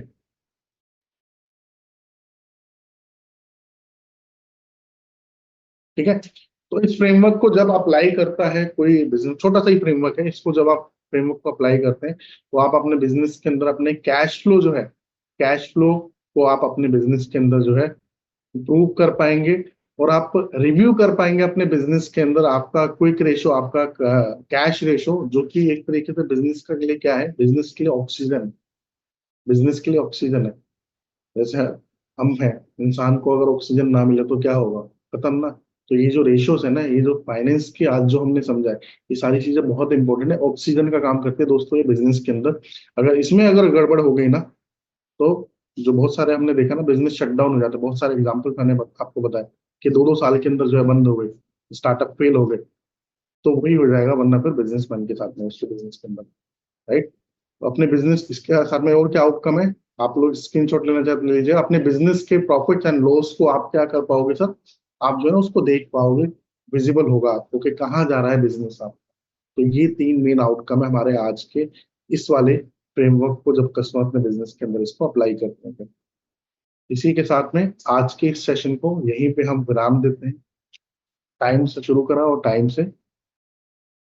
ठीक है, तो इस फ्रेमवर्क को जब अप्लाई करता है कोई बिजनेस, छोटा सा ही फ्रेमवर्क है, इसको जब आप फ्रेमवर्क को अप्लाई करते हैं तो आप अपने बिजनेस के अंदर अपने कैश फ्लो जो है, कैश फ्लो को आप अपने बिजनेस के अंदर जो है इम्प्रूव कर पाएंगे, और आप रिव्यू कर पाएंगे अपने बिजनेस के अंदर आपका क्विक रेशो, आपका कैश रेशो, जो कि एक तरीके से बिजनेस के लिए क्या है, बिजनेस के लिए ऑक्सीजन, बिजनेस के लिए ऑक्सीजन है। जैसे हम हैं, इंसान को अगर ऑक्सीजन ना मिले तो क्या होगा, खत्म ना। तो ये जो रेशियोज है ना, ये जो फाइनेंस की आज जो हमने समझा है, ये सारी चीजें बहुत इंपॉर्टेंट है, ऑक्सीजन का काम करते हैं दोस्तों ये बिजनेस के अंदर। अगर इसमें अगर गड़बड़ हो गई ना, तो जो बहुत सारे हमने देखा ना बिजनेस शटडाउन हो जाते हैं, बहुत सारे एग्जाम्पल मैंने आपको बताया कि 2-2 साल के अंदर जो है बंद हो गए, स्टार्टअप फेल हो गए। तो वही हो जाएगा वरना फिर बिजनेसमैन के साथ में, उसके बिजनेस के अंदर, राइट। तो अपने बिजनेस इसके साथ में और क्या आउटकम है, आप लोग स्क्रीनशॉट लेना चाहते ले लीजिए। अपने बिजनेस के प्रॉफिट एंड लॉस को आप क्या कर पाओगे सर, आप जो है ना उसको देख पाओगे, विजिबल होगा आपको कि कहाँ जा रहा है बिजनेस आप। तो ये 3 मेन आउटकम है हमारे आज के इस वाले फ्रेमवर्क को, जब कस्टमर अपने बिजनेस के अंदर इसको अप्लाई करते हैं। इसी के साथ में आज के इस सेशन को यहीं पे हम विराम देते हैं। टाइम से शुरू करा और टाइम से